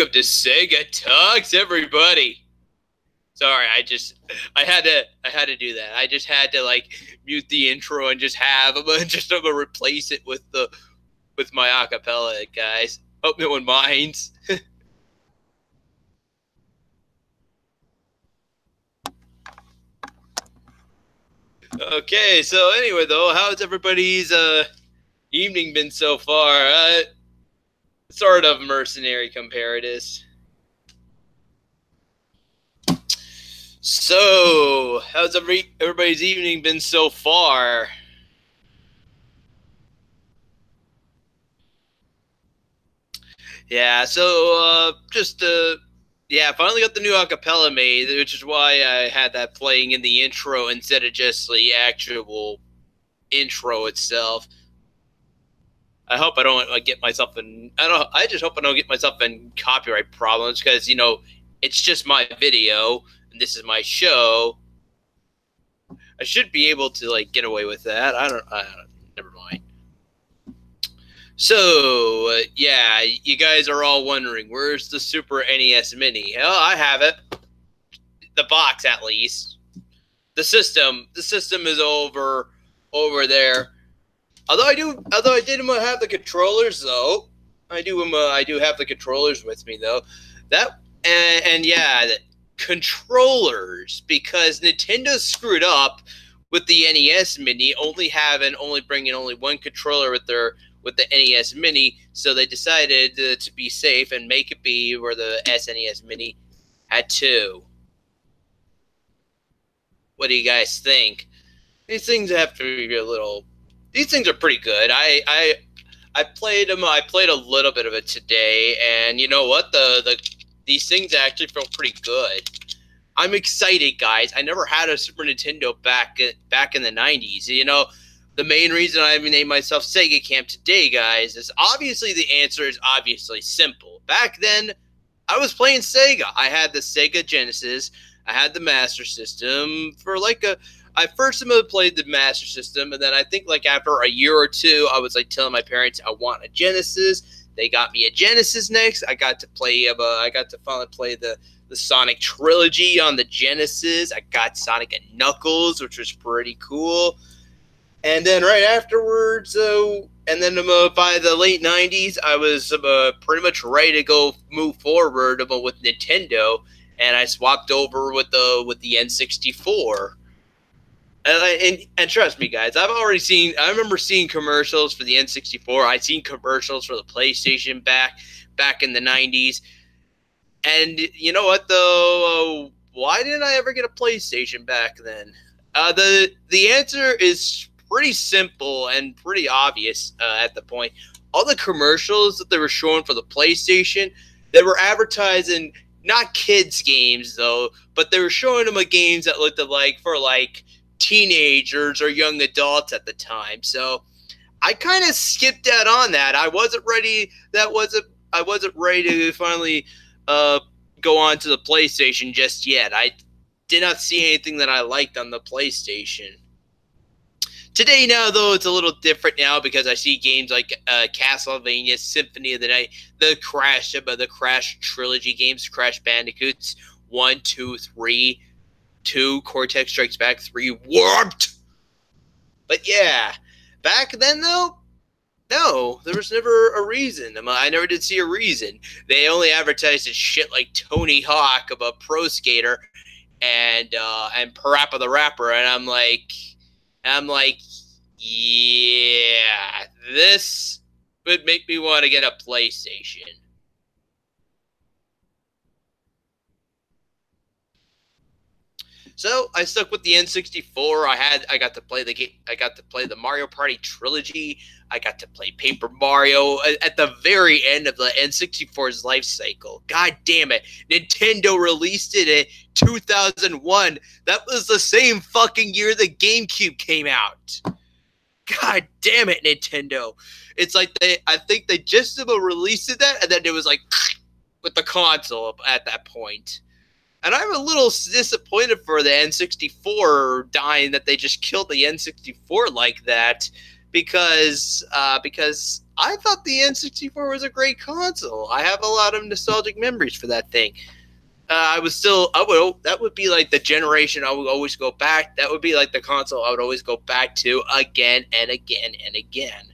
Welcome to Segatalks, everybody. Sorry, I had to do that. I just had to like mute the intro and just have I'm gonna replace it with my acapella, guys. Hope no one minds. Okay, so anyway, though, how's everybody's evening been so far? Sort of mercenary comparatist. So, how's everybody's evening been so far? Yeah, so yeah, finally got the new acapella made, which is why I had that playing in the intro instead of just the actual intro itself. I hope I don't get myself in. I just hope I don't get myself in copyright problems because it's just my video and this is my show. I should be able to get away with that. I don't. Never mind. So yeah, you guys are all wondering where's the Super NES Mini? Well, I have it. The box, at least. The system is over there. Although I did have the controllers though. I do have the controllers with me though. And yeah, the controllers, because Nintendo screwed up with the NES Mini, only bringing one controller with the NES Mini, so they decided to be safe and make it be where the SNES Mini had two. What do you guys think? These things have to be a little. These things are pretty good. I played them. I played a little bit of it today, and you know what? These things actually feel pretty good. I'm excited, guys. I never had a Super Nintendo back in the 90s. The main reason I named myself Sega Camp today, guys, is obviously the answer is obviously simple. Back then, I was playing Sega. I had the Sega Genesis. I had the Master System for I first played the Master System, and then I think after a year or two, I was telling my parents I want a Genesis. They got me a Genesis next. I got to finally play the Sonic trilogy on the Genesis. I got Sonic and Knuckles, which was pretty cool. And then right afterwards, and then by the late 90s, I was pretty much ready to move forward with Nintendo, and I swapped over with the N64. And trust me, guys, I remember seeing commercials for the N64. I'd seen commercials for the PlayStation back in the 90s. And you know what, though? Why didn't I ever get a PlayStation back then? The answer is pretty simple and pretty obvious at the point. All the commercials that they were showing for the PlayStation, they were advertising not kids games though, but they were showing them games that looked for teenagers or young adults at the time. So I kind of skipped out on that. I wasn't ready. I wasn't ready to finally go on to the PlayStation just yet. I did not see anything that I liked on the PlayStation. Today now, though, it's a little different now because I see games like Castlevania, Symphony of the Night, the Crash trilogy games, Crash Bandicoots 1, 2, 3, 2, Cortex Strikes Back 3, Warped. But yeah, back then though, no, there was never a reason. I never did see a reason. They only advertised as shit like Tony Hawk of a pro skater and Parappa the Rapper, and I'm like, yeah, this would make me want to get a PlayStation. So I stuck with the N64. I got to play the game. I got to play the Mario Party trilogy. I got to play Paper Mario at the very end of the N64's life cycle. God damn it. Nintendo released it in 2001. That was the same fucking year the GameCube came out. God damn it, Nintendo. It's like I think they just about released that, and then it was with the console at that point. And I'm a little disappointed for the N64 dying, that they just killed the N64 like that, because I thought the N64 was a great console. I have a lot of nostalgic memories for that thing. That would be like the generation I would always go back. That would be like the console I would always go back to again and again and again.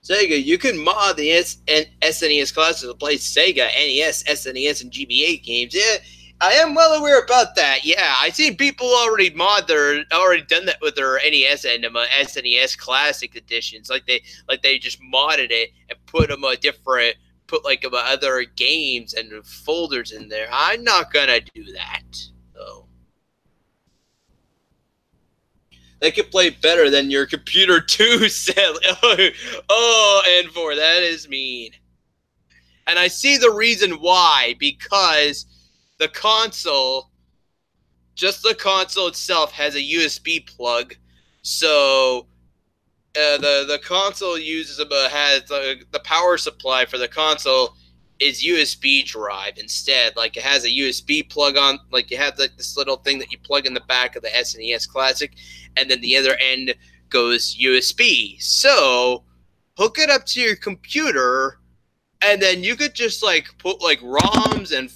Sega, you can mod the SNES Classic to play Sega, NES, SNES, and GBA games. Yeah, I am well aware about that. Yeah, I've seen people already done that with their NES and SNES Classic editions. Like they just modded it and put other games and folders in there. I'm not gonna do that. So they could play better than your computer too, Sally. Oh, N4, that is mean. And I see the reason why, because the console itself has a USB plug. So the console has the power supply for the console is USB drive instead. Like it has a USB plug on, like you have this little thing that you plug in the back of the SNES Classic, and then the other end goes USB. So hook it up to your computer, and then you could just like put like ROMs and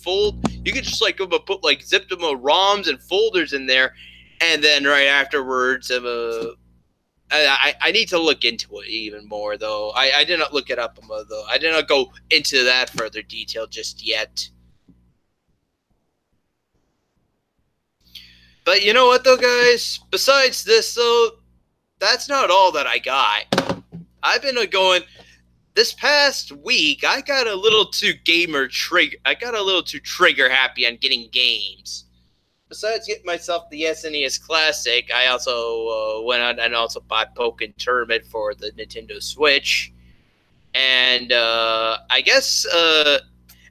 you could just like put like zip them ROMs and folders in there, and then right afterwards I need to look into it even more, though. I did not look it up, though. I did not go into that further detail just yet. But you know what, though, guys? Besides this, though, that's not all that I got. I've been going... This past week, I got a little too trigger happy on getting games. Besides getting myself the SNES Classic, I also went out and also bought Pokken Tournament for the Nintendo Switch. And I guess, and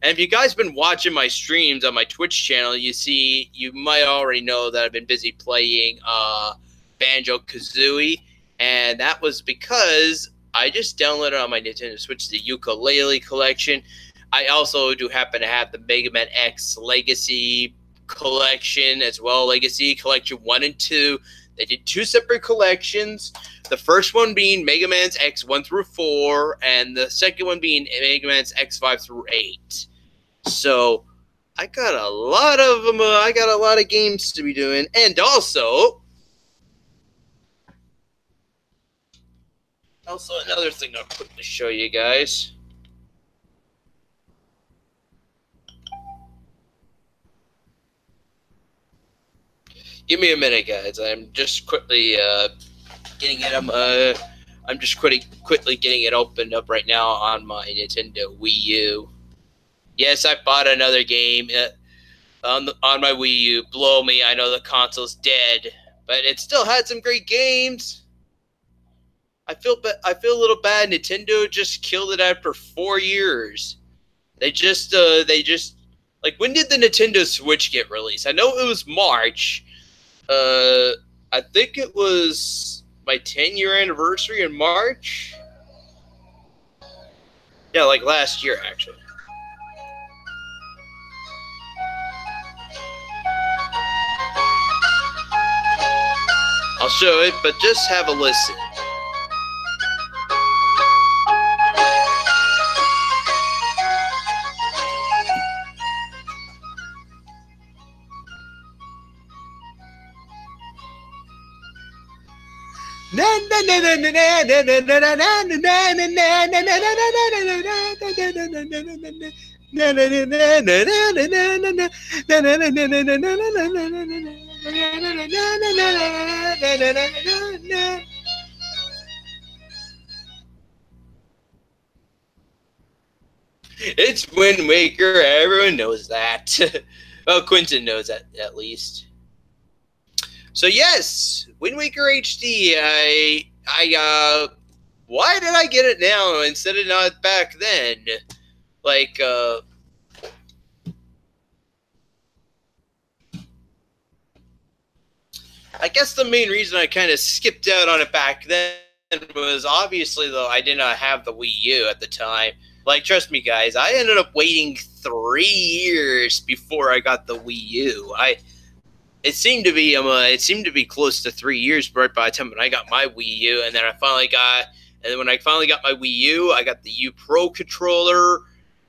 if you guys been watching my streams on my Twitch channel, you might already know that I've been busy playing Banjo-Kazooie. And that was because I just downloaded on my Nintendo Switch the Ukulele Collection. I also do happen to have the Mega Man X Legacy Collection as well, Legacy Collection 1 and 2. They did two separate collections. The first one being Mega Man's X 1 through 4, and the second one being Mega Man's X 5 through 8. So I got a lot of them. I got a lot of games to be doing, and also another thing I'll quickly show you guys. Give me a minute, guys. I'm just quickly getting it. I'm just quickly getting it opened up right now on my Nintendo Wii U. Yes, I bought another game on my Wii U. Blow me, I know the console's dead, but it still had some great games. I feel a little bad. Nintendo just killed it after 4 years. They just like, when did the Nintendo Switch get released? I know it was March. I think it was my 10-year anniversary in March. Yeah, like last year, actually. I'll show it, but just have a listen. It's Wind Waker. Everyone knows that. Well, Quentin knows that at least. So yes, Wind Waker HD. Why did I get it now instead of not back then? Like, I guess the main reason I kind of skipped out on it back then was obviously, though, I did not have the Wii U at the time. Like, trust me, guys, I ended up waiting 3 years before I got the Wii U. It seemed to be close to 3 years right by the time when I got my Wii U, and then I finally got And then when I finally got my Wii U, I got the U Pro controller.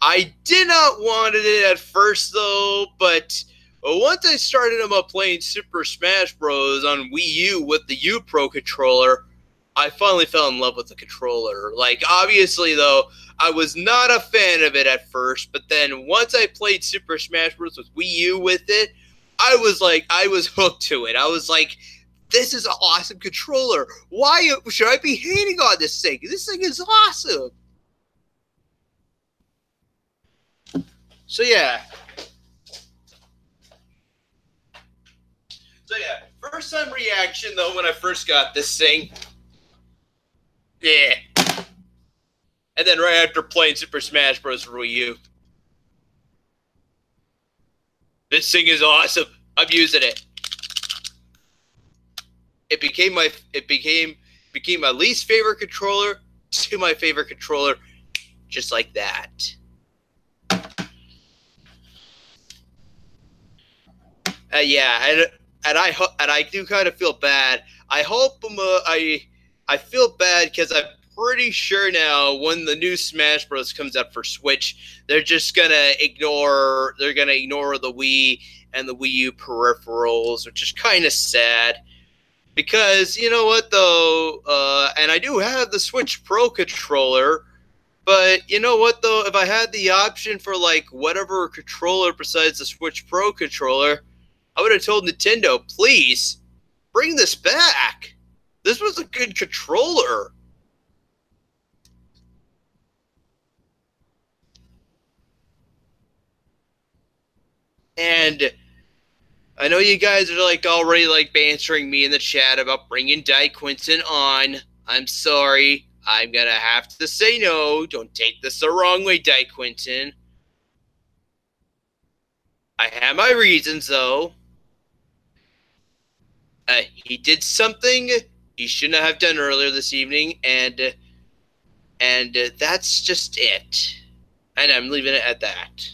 I did not want it at first, though, but once I started playing Super Smash Bros. On Wii U with the U Pro controller, I finally fell in love with the controller. Like, obviously, though, I was not a fan of it at first, but then once I played Super Smash Bros. With Wii U with it, I was hooked to it. I was like, this is an awesome controller. Why should I be hating on this thing? This thing is awesome. So yeah. First time reaction though when I first got this thing. Yeah. And then right after playing Super Smash Bros. For Wii U. This thing is awesome. I'm using it. It became my least favorite controller to my favorite controller, just like that. Yeah, and I do kind of feel bad. I hope I feel bad because I'm pretty sure now when the new Smash Bros. Comes out for Switch, they're just gonna ignore the Wii and the Wii U peripherals, which is kind of sad. Because, you know what, though, and I do have the Switch Pro controller, but you know what, though, if I had the option for, like, whatever controller besides the Switch Pro controller, I would have told Nintendo, please, bring this back. This was a good controller. And I know you guys are like already like bantering me in the chat about bringing Quinton on. I'm sorry. I'm gonna have to say no. Don't take this the wrong way, Quinton. I have my reasons though. He did something he shouldn't have done earlier this evening, and that's just it. And I'm leaving it at that.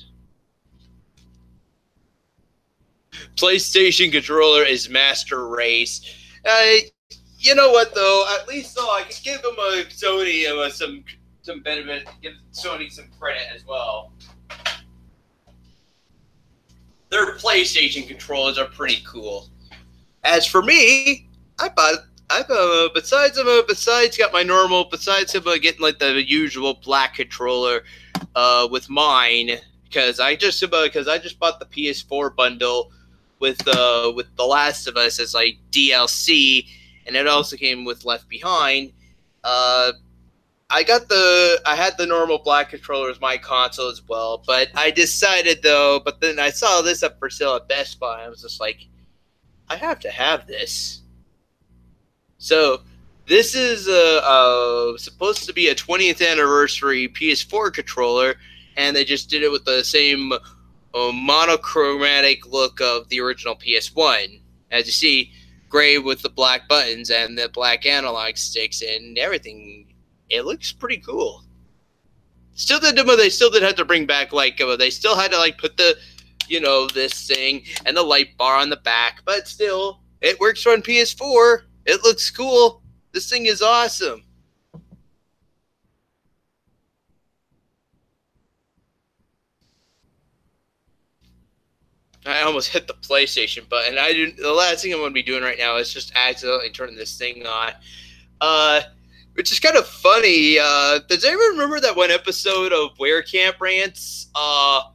PlayStation controller is Master Race. You know what though? At least though I could give them a Sony some benefit, give Sony some credit as well. Their PlayStation controllers are pretty cool. As for me, besides getting like the usual black controller with mine, because I just bought the PS4 bundle with The Last of Us as like DLC, and it also came with Left Behind. I had the normal black controller as my console as well, but I decided though, but then I saw this up for sale at Best Buy. I was just like, I have to have this. So this is supposed to be a 20th anniversary PS4 controller, and they just did it with the same monochromatic look of the original PS1. As you see, gray with the black buttons and the black analog sticks and everything. It looks pretty cool. They still did have to bring back like they still had to like put the this thing and the light bar on the back, but still it works on PS4. It looks cool. This thing is awesome. I almost hit the PlayStation button. The last thing I'm going to be doing right now is just accidentally turning this thing on. Which is kind of funny. Does anyone remember that one episode of Where Camp Rants? That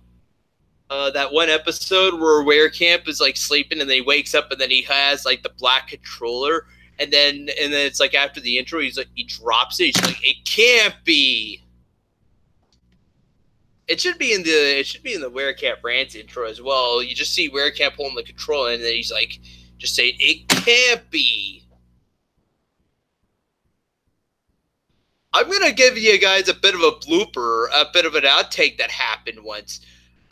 one episode where Where Camp is like sleeping and then he wakes up and then he has like the black controller, and then it's like after the intro he drops it. He's like, it can't be. It should be in the Where Camp Rants intro as well. You just see Where Camp holding the controller and then he's like just saying it can't be. I'm gonna give you guys a bit of a blooper, a bit of an outtake that happened once.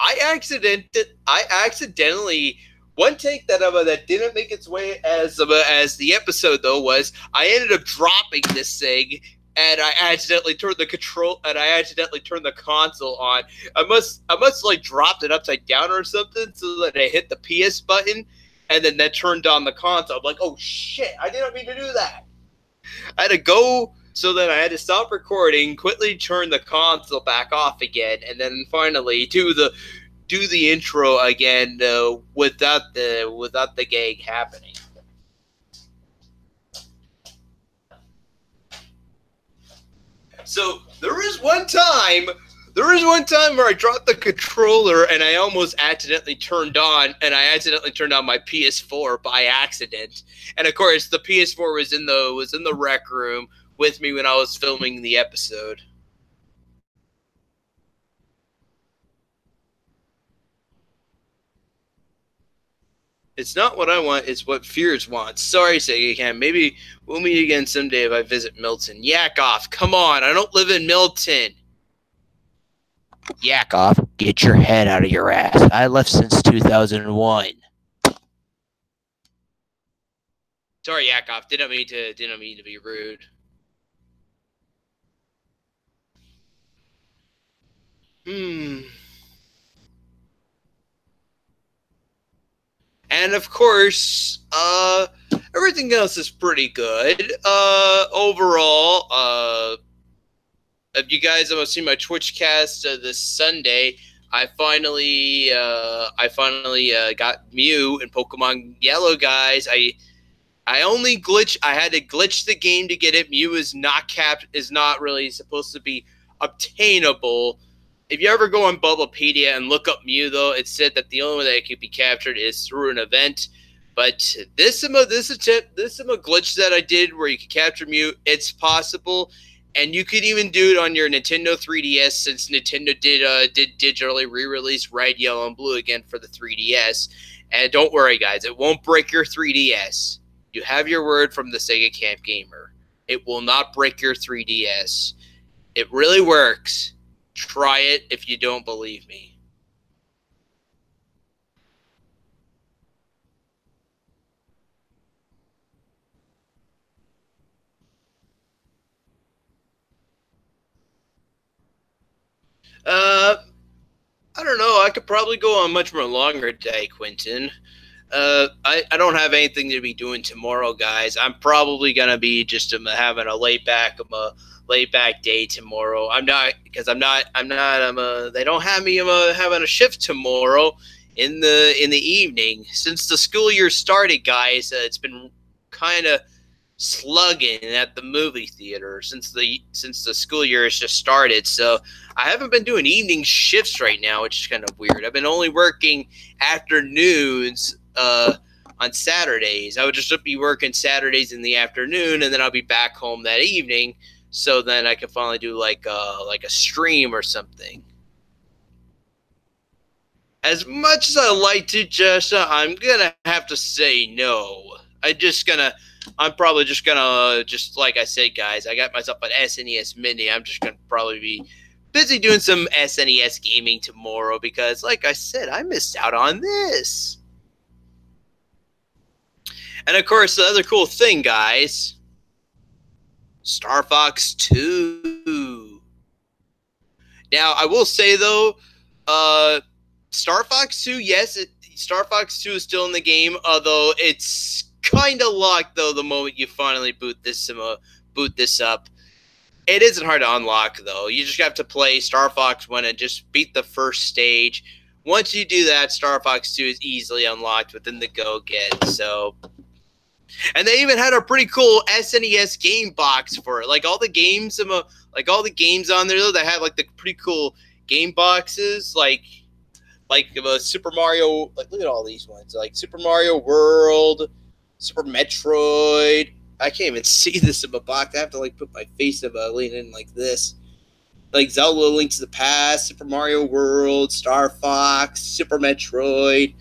I accidentally one take that didn't make its way as the episode though was I ended up dropping this thing and I accidentally turned the console on. I must like dropped it upside down or something so that I hit the PS button and then that turned on the console. I'm like, oh shit, I didn't mean to do that. I had to go So then I had to stop recording, quickly turn the console back off again, and then finally do the intro again without the gag happening. So there was one time where I dropped the controller and I almost accidentally turned on my PS4 by accident. And of course, the PS4 was in the rec room with me when I was filming the episode. It's not what I want, it's what Fears wants. Sorry, Sega Cam. Maybe we'll meet again someday if I visit Milton. Yak off. Come on, I don't live in Milton. Yak off. Get your head out of your ass. I left since 2001. Sorry, Yak off. Didn't mean to be rude. And of course, everything else is pretty good. Overall, if you guys have seen my Twitch cast this Sunday, I finally got Mew in Pokemon Yellow, guys. I had to glitch the game to get it. Mew is not really supposed to be obtainable. If you ever go on Bulbapedia and look up Mew, though, it said that the only way that it could be captured is through an event. But this glitch that I did where you can capture Mew, it's possible, and you could even do it on your Nintendo 3DS since Nintendo did digitally re-release Red, Yellow, and Blue again for the 3DS. And don't worry, guys, it won't break your 3DS. You have your word from the Sega Camp Gamer. It will not break your 3DS. It really works. Try it if you don't believe me. I don't know. I could probably go on much more longer day, Quentin. I don't have anything to be doing tomorrow, guys. I'm probably gonna be just having a laid back day tomorrow. I'm not because I'm not. They don't have me having a shift tomorrow in the evening. Since the school year started, guys, it's been kind of slugging at the movie theater since the school year has just started. So I haven't been doing evening shifts right now, which is kind of weird. I've been only working afternoons on Saturdays. I would just be working Saturdays in the afternoon, and then I'll be back home that evening. So then I can finally do like a stream or something. As much as I like to, Jessa, I'm gonna have to say no. I'm probably just gonna, just like I said, guys, I got myself an SNES Mini. I'm just gonna probably be busy doing some SNES gaming tomorrow because, like I said, I missed out on this. And of course, the other cool thing, guys, Star Fox 2. Now, I will say though, Star Fox 2, yes, Star Fox 2 is still in the game, although it's kind of locked though the moment you finally boot this up. It isn't hard to unlock though. You just have to play Star Fox 1 and just beat the first stage. Once you do that, Star Fox 2 is easily unlocked within the go-get. So, and they even had a pretty cool SNES game box for it. Like all the games on there though, that had like the pretty cool game boxes, like Super Mario. Like look at all these ones, like Super Mario World, Super Metroid. I can't even see this in my box. I have to like put my face of lean in like this. Like Zelda Link to the Past, Super Mario World, Star Fox, Super Metroid.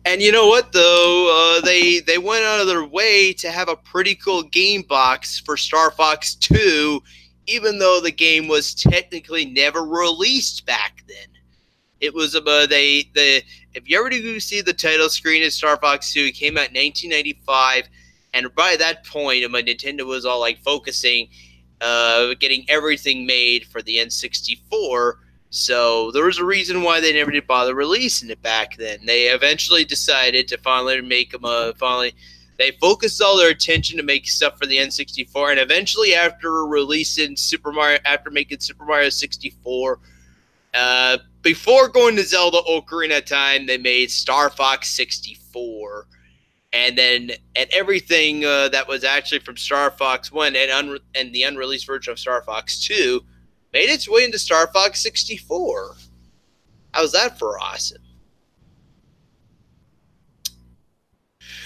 And you know what though? They went out of their way to have a pretty cool game box for Star Fox 2, even though the game was technically never released back then. It was if you ever do see the title screen of Star Fox 2, it came out in 1995, and by that point, Nintendo was all like focusing, getting everything made for the N64. So there was a reason why they never did bother releasing it back then. They eventually decided to finally make them They focused all their attention to make stuff for the N64, and eventually, after making Super Mario 64, before going to Zelda Ocarina of Time, they made Star Fox 64, and everything that was actually from Star Fox 1 and the unreleased version of Star Fox 2 made its way into Star Fox 64. How's that for awesome?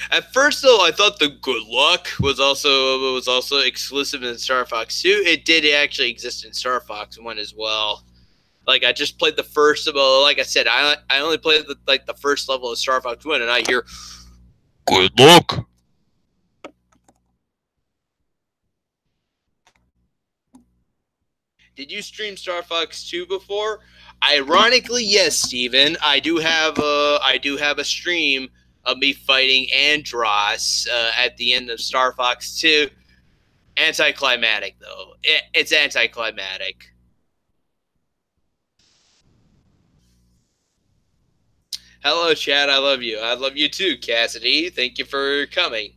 At first, though, I thought the Good Luck was also exclusive in Star Fox 2. It did actually exist in Star Fox 1 as well. Like, I just played the first of all. Like I said, I only played the first level of Star Fox 1, and I hear Good Luck. Did you stream Star Fox 2 before? Ironically, yes, Steven. I do have a stream of me fighting Andross at the end of Star Fox 2. Anticlimactic, though. It's anticlimactic. Hello, Chad. I love you. I love you too, Cassidy. Thank you for coming.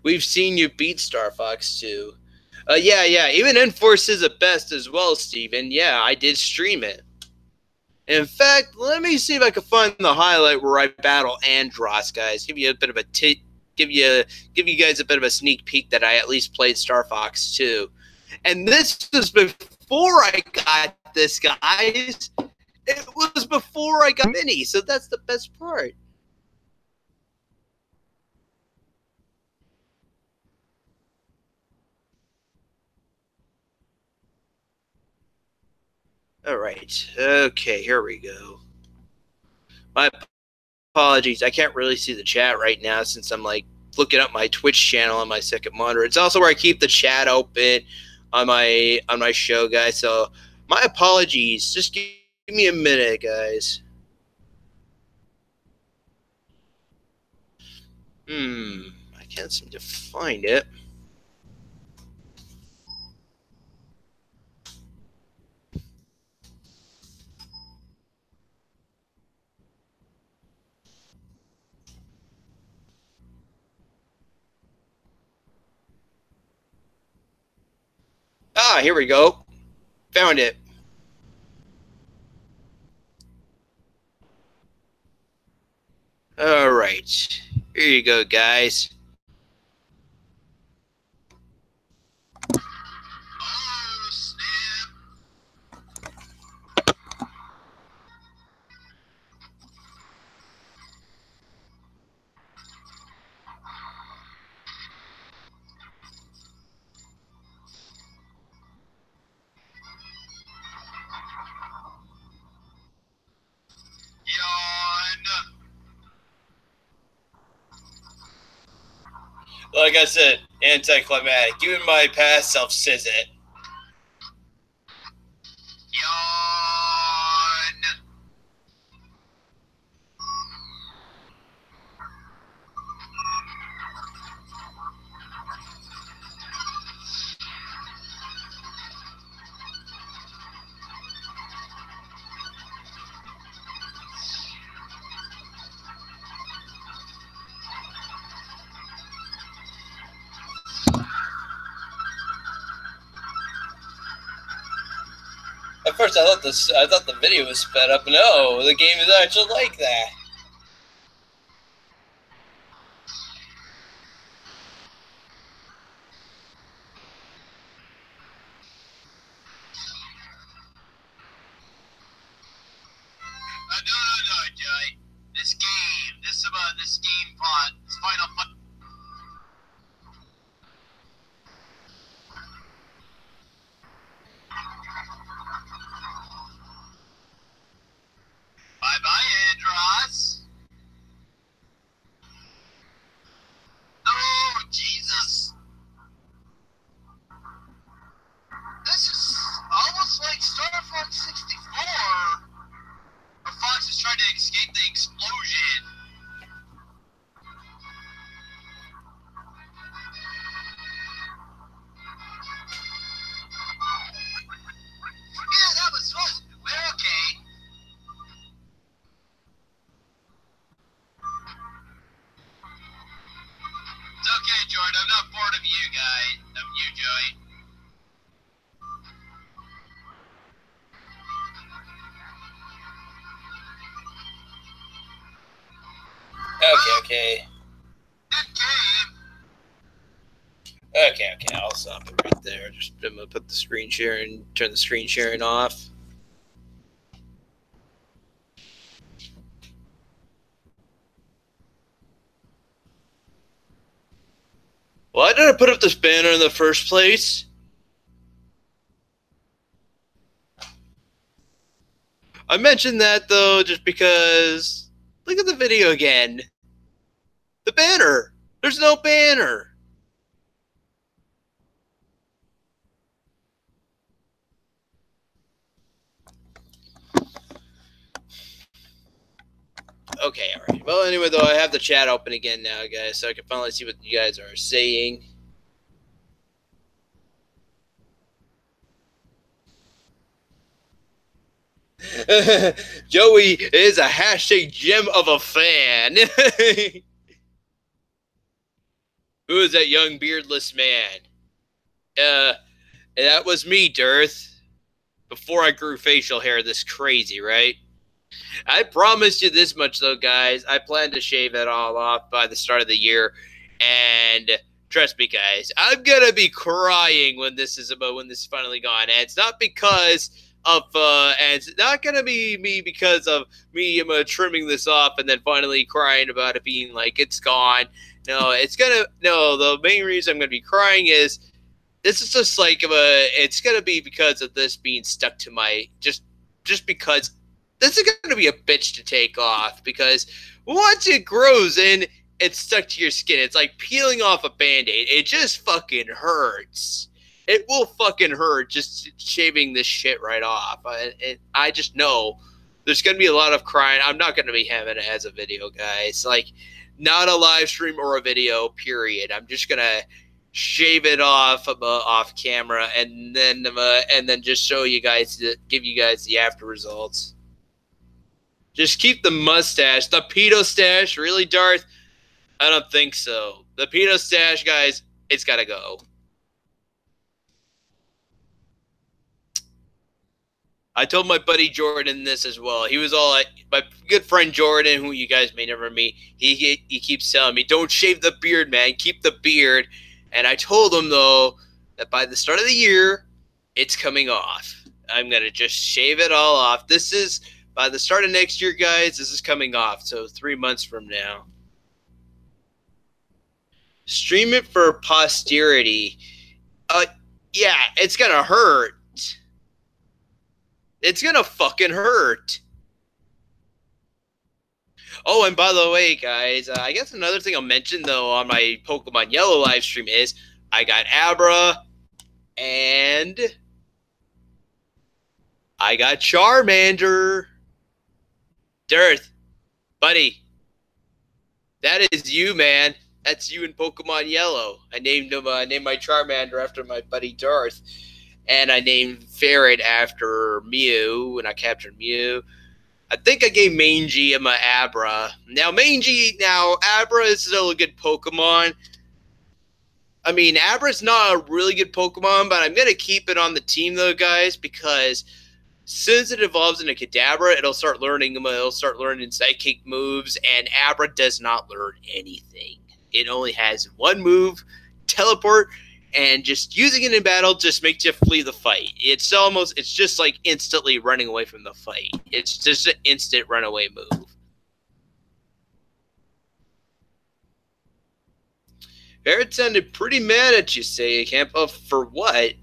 We've seen you beat Star Fox 2. Yeah. Even Enforce is the best as well, Steven. Yeah, I did stream it. In fact, let me see if I can find the highlight where I battle Andross, guys. Give you a bit of a give you guys a bit of a sneak peek that I at least played Star Fox 2. And this was before I got this, guys. It was before I got Mini, so that's the best part. All right. Okay, here we go. My apologies. I can't really see the chat right now since I'm like looking up my Twitch channel on my second monitor. It's also where I keep the chat open on my show, guys. So my apologies. Just give me a minute, guys. I can't seem to find it. Ah, here we go. Found it. All right. Here you go, guys. Like I said, anticlimactic. Even my past self says it. At first, I thought the video was sped up. No, the game is actually like that. No, Joey. This game plot, this Final Fight. Bye-bye, Andross. Jordan. I'm not bored of you guys. Of you, Joey. Okay. Okay, I'll stop it right there. I'm gonna put the screen share and turn the screen sharing off. Why did I put up this banner in the first place? I mentioned that though just because look at the video again. The banner. There's no banner. Okay, alright. Well, anyway, though, I have the chat open again now, guys, so I can finally see what you guys are saying. Joey is a hashtag gem of a fan. Who is that young beardless man? That was me, Dirth. Before I grew facial hair this crazy, right? I promised you this much, though, guys. I plan to shave it all off by the start of the year, and trust me, guys, I'm gonna be crying when this is finally gone. And it's not because of, and it's not gonna be me because of me trimming this off and then finally crying about it being like it's gone. No, the main reason I'm gonna be crying is this is just like it's gonna be because of this being stuck to my just because this is going to be a bitch to take off because once it grows in, it's stuck to your skin. It's like peeling off a Band-Aid. It just fucking hurts. It will fucking hurt just shaving this shit right off. I just know there's going to be a lot of crying. I'm not going to be having it as a video, guys. Like, not a live stream or a video, period. I'm just going to shave it off camera and then just show you guys, give you guys the after results. Just keep the mustache. The pedo stash? Really, Darth? I don't think so. The pedo stash, guys, it's got to go. I told my buddy Jordan this as well. He was all like, my good friend Jordan, who you guys may never meet, he keeps telling me, don't shave the beard, man. Keep the beard. And I told him, though, that by the start of the year, it's coming off. I'm going to just shave it all off. This is... by the start of next year, guys, this is coming off. So 3 months from now. Stream it for posterity. Yeah, it's going to hurt. It's going to fucking hurt. Oh, and by the way, guys, I guess another thing I'll mention, though, on my Pokemon Yellow live stream is I got Abra and I got Charmander. Dirth, buddy, that is you, man. That's you in Pokemon Yellow. I named him. I named my Charmander after my buddy Darth, and I named Ferret after Mew when I captured Mew. I think I gave Mangy my Abra. Now Abra is still a good Pokemon. I mean, Abra's not a really good Pokemon, but I'm gonna keep it on the team though, guys, because since it evolves into Kadabra, it'll start learning psychic moves, and Abra does not learn anything. It only has one move, teleport, and just using it in battle just makes you flee the fight. It's just like instantly running away from the fight. It's just an instant runaway move. Barrett sounded pretty mad at you, Segatalks. For what?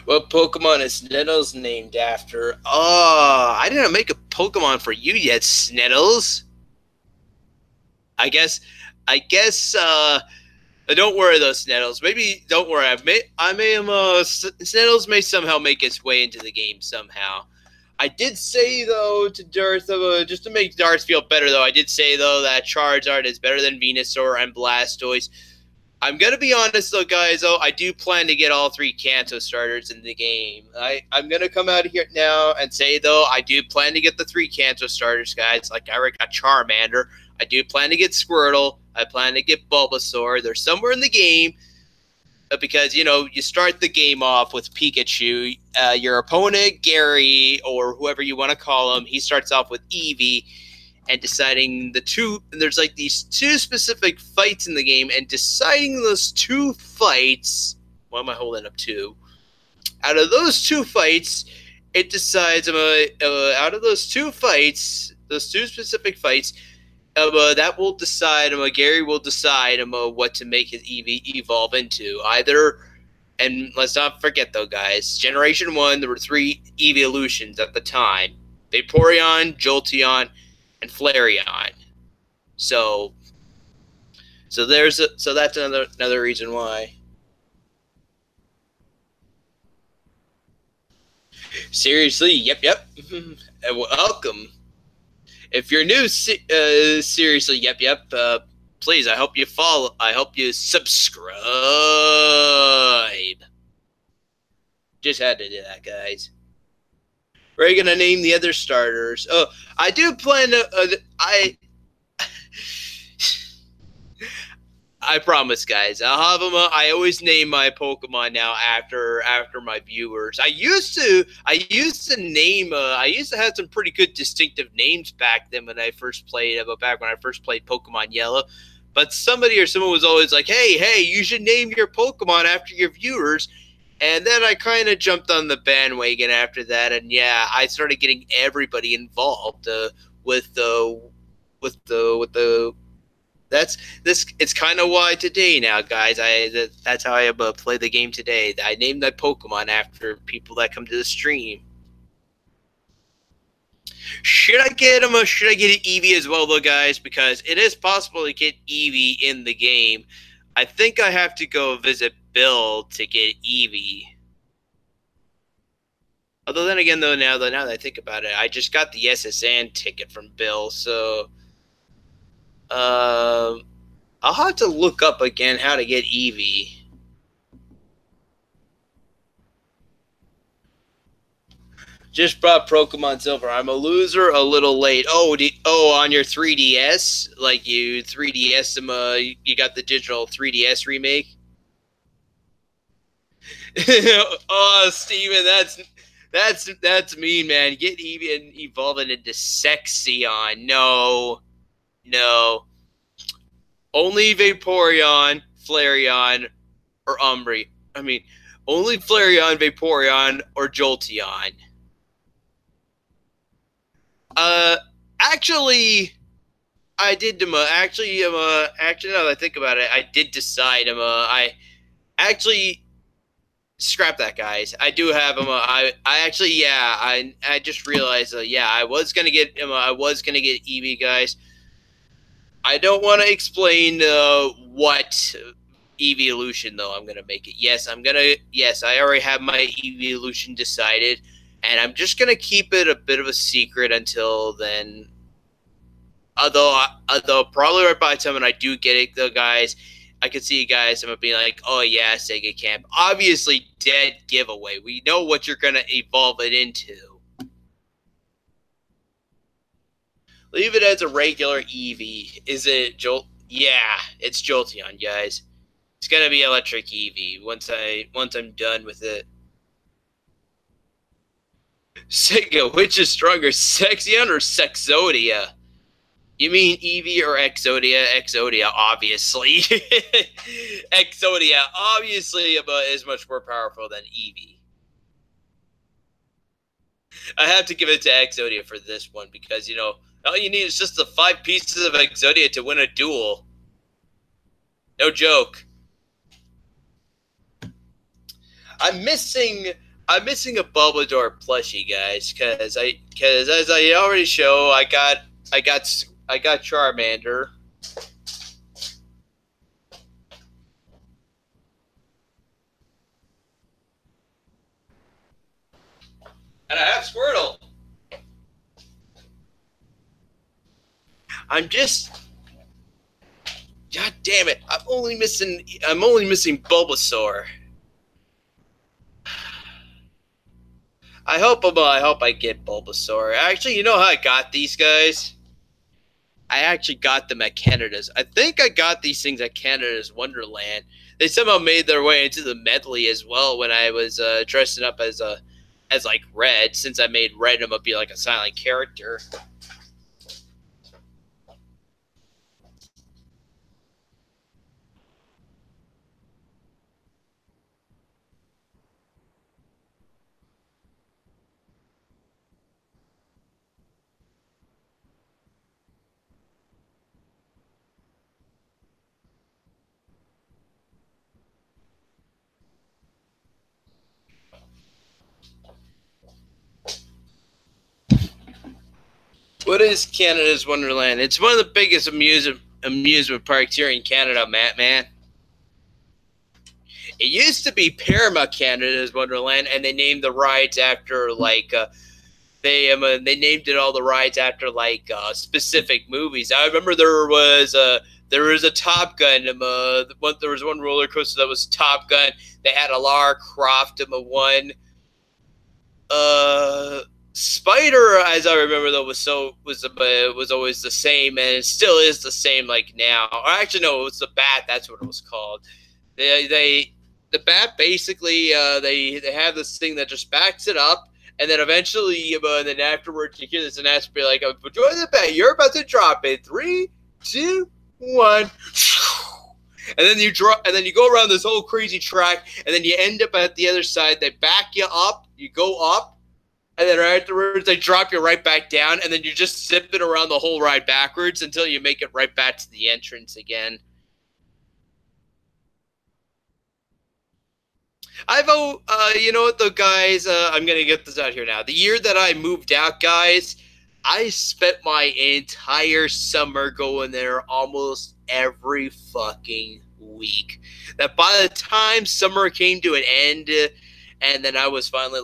What Pokemon is Sniddles named after? Oh, I didn't make a Pokemon for you yet, Sniddles. I guess, don't worry though, Sniddles. Maybe, don't worry. Sniddles may somehow make its way into the game somehow. I did say though to Darth, just to make Darth feel better though, I did say though that Charizard is better than Venusaur and Blastoise. I'm gonna be honest though, guys. Though I do plan to get all three Kanto starters in the game. I'm gonna come out here now and say though I do plan to get the three Kanto starters, guys. Like I already got Charmander. I do plan to get Squirtle. I plan to get Bulbasaur. They're somewhere in the game because you start the game off with Pikachu. Your opponent Gary or whoever you want to call him, he starts off with Eevee and deciding the two. And there's like these two specific fights in the game, and deciding those two fights. Why am I holding up two? Out of those two fights, it decides. Out of those two fights, those two specific fights, that will decide. Gary will decide what to make his Eevee evolve into. Either, and let's not forget though, guys. Generation 1, there were three evolutions at the time: Vaporeon, Jolteon, and Flareon. So, so that's another reason why. Seriously, yep. Welcome. If you're new, seriously, yep. Please, I hope you follow. I hope you subscribe. Just had to do that, guys. We're gonna name the other starters. Oh, I do plan to. I promise, guys. I'll have them. I always name my Pokemon now after my viewers. I used to name. I used to have some pretty good distinctive names back then when I first played. Back when I first played Pokemon Yellow. But someone was always like, "Hey, you should name your Pokemon after your viewers." And then I kind of jumped on the bandwagon after that, and yeah, I started getting everybody involved with the with the that's this. It's kind of why today now, guys. That's how I play the game today. I named my Pokemon after people that come to the stream. Should I get him? Or should I get an Eevee as well, though, guys? Because it is possible to get Eevee in the game. I think I have to go visit Bill to get Eevee. Although then again, though, now that I think about it, I just got the SSN ticket from Bill, so I'll have to look up again how to get Eevee. Just brought Pokemon Silver. I'm a loser, a little late. On your 3DS, like you 3DS, you got the digital 3DS remake. Oh, Steven, that's mean, man. Get Eevee and evolve it into Sexion. No. Only Vaporeon, Flareon, or Umbreon. I mean, only Flareon, Vaporeon, or Jolteon. Actually, I did. Actually, now that I think about it, I did decide. I actually scrap that, guys. I do have him. I actually, yeah. I just realized. Yeah, I was gonna get him. I was gonna get Eevee, guys. I don't want to explain what evolution though I'm gonna make it. Yes, I already have my evolution decided, and I'm just gonna keep it a bit of a secret until then. Although probably right by the time when I do get it, though, guys, I can see you guys. I'm gonna be like, oh yeah, Sega Camp. Obviously, dead giveaway. We know what you're gonna evolve it into. Leave it as a regular Eevee. Is it Jolt? Yeah, it's Jolteon, guys. It's gonna be electric Eevee once I'm done with it. Sega, which is stronger, Sexion or Sexodia? You mean Eevee or Exodia? Exodia, obviously. Exodia, obviously, is much more powerful than Eevee. I have to give it to Exodia for this one because, all you need is just the 5 pieces of Exodia to win a duel. No joke. I'm missing a Bulbasaur plushie, guys, because as I already show, I got Charmander. And I have Squirtle. I'm just, God damn it! I'm only missing Bulbasaur. I hope I get Bulbasaur. Actually, you know how I got these guys? I actually got them at Canada's. I think I got these things at Canada's Wonderland. They somehow made their way into the medley as well when I was dressing up as like Red, since I made Red him be like a silent character. What is Canada's Wonderland? It's one of the biggest amusement parks here in Canada, Matt. Man, it used to be Paramount Canada's Wonderland, and they named the rides after they named it all the rides after specific movies. I remember there was a Top Gun. There was one roller coaster that was Top Gun. They had a Lara Croft one. Uh, Spider, as I remember though, was always the same, and it still is the same like now. Or actually, no, it was the Bat. That's what it was called. They the Bat basically they have this thing that just backs it up, and then eventually, and then afterwards, you hear this announcer be like, "Enjoy the Bat. You're about to drop it. 3, 2, 1." And then you drop, and then you go around this whole crazy track, and then you end up at the other side. They back you up, you go up, and then afterwards they drop you right back down, and then you're just zipping around the whole ride backwards until you make it right back to the entrance again. You know what, though, guys? I'm gonna get this out here now. The year that I moved out, guys, I spent my entire summer going there almost every fucking week. That by the time summer came to an end, and then I was finally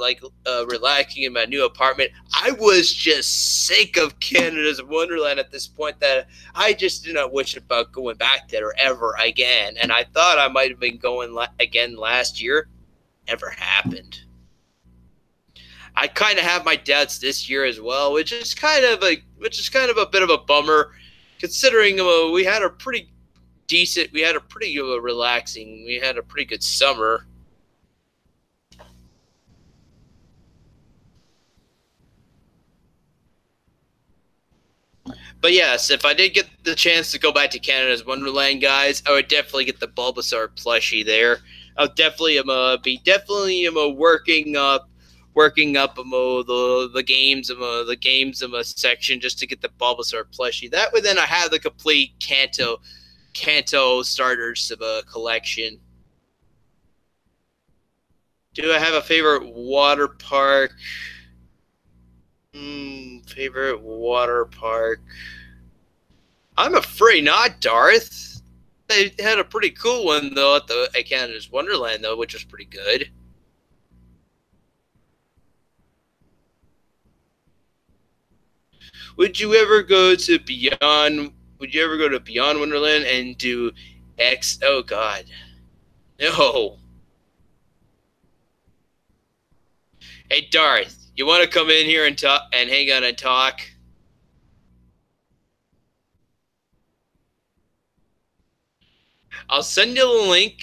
relaxing in my new apartment, I was just sick of Canada's Wonderland at this point that I just did not wish about going back there ever again. And I thought I might have been going again last year. Never happened. I kind of have my doubts this year as well, which is kind of a bit of a bummer, considering we had a pretty decent, we had a pretty relaxing, we had a pretty good summer. But yes, if I did get the chance to go back to Canada's Wonderland, guys, I would definitely get the Bulbasaur plushie there. I'll definitely working up the games section just to get the Bulbasaur plushie. That way, then I have the complete Kanto starters collection. Do I have a favorite water park? Favorite water park? I'm afraid not, Darth. They had a pretty cool one though at Canada's Wonderland though, which was pretty good. Would you ever go to Beyond? Would you ever go to Beyond Wonderland and do X? Oh God, no. Hey Darth, you want to come in here and talk and hang out and talk? I'll send you the link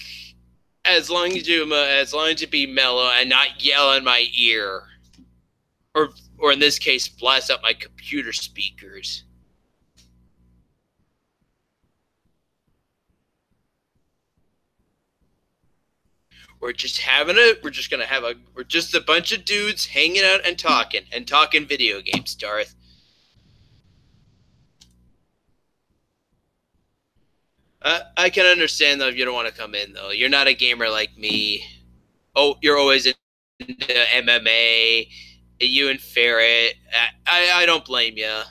as long as you be mellow and not yell in my ear, or in this case, blast out my computer speakers. We're just a bunch of dudes hanging out and talking video games, Darth. I can understand though if you don't want to come in though. You're not a gamer like me. Oh, you're always into MMA. You and Ferret. I don't blame you.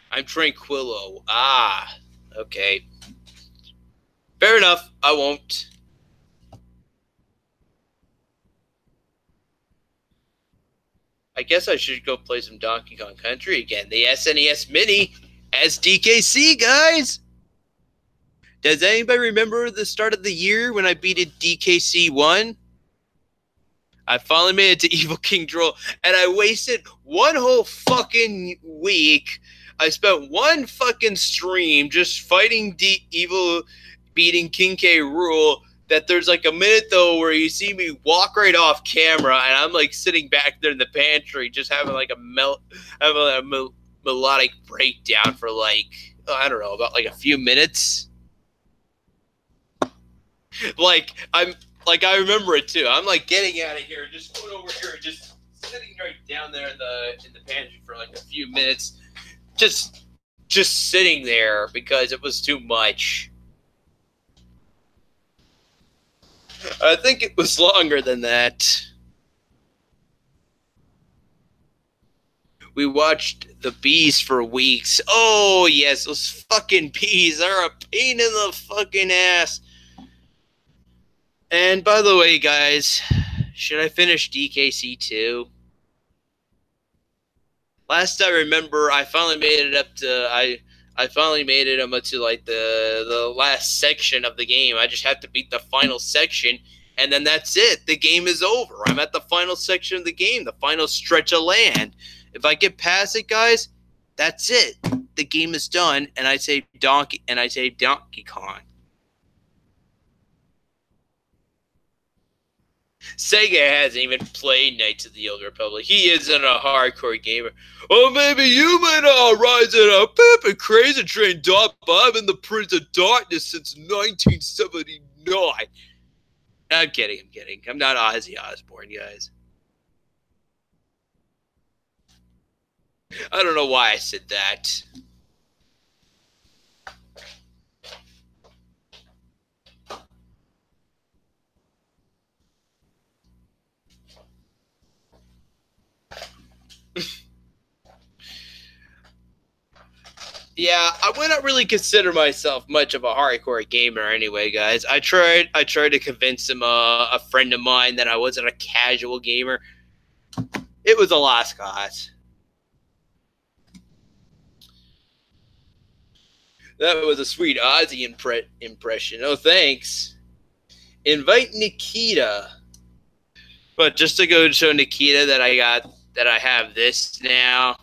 I'm Tranquillo. Ah, okay. Fair enough. I won't. I guess I should go play some Donkey Kong Country again. The SNES Mini as DKC, guys. Does anybody remember the start of the year when I beat DKC 1? I finally made it to Evil King Droll, and I wasted one whole fucking week. I spent one fucking stream just fighting Evil, beating King K. Rool. That there's like a minute though where you see me walk right off camera, and I'm like sitting back there in the pantry, just having like a melodic breakdown for like, I don't know, about like a few minutes. Like I remember it too. I'm like getting out of here, just going over here, just sitting right down there in the pantry for like a few minutes, just sitting there because it was too much. I think it was longer than that. We watched the bees for weeks. Oh yes, those fucking bees are a pain in the fucking ass. And by the way, guys, should I finish DKC 2? Last I remember, I finally made it up to I finally made it up to like the last section of the game. I just have to beat the final section, and then that's it. The game is over. I'm at the final section of the game, the final stretch of land. If I get past it, guys, that's it. The game is done, and I say Donkey Kong. Sega hasn't even played Knights of the Old Republic. He isn't a hardcore gamer. Oh, maybe you might rise in a pip and crazy train dot, but I'm in the Prince of Darkness since 1979. I'm kidding. I'm not Ozzy Osbourne, guys. I don't know why I said that. Yeah, I would not really consider myself much of a hardcore gamer anyway, guys. I tried to convince a friend of mine that I wasn't a casual gamer. It was a lost cause. That was a sweet Ozzy impression. Oh, thanks. Invite Nikita. But just to go show Nikita that I have this now.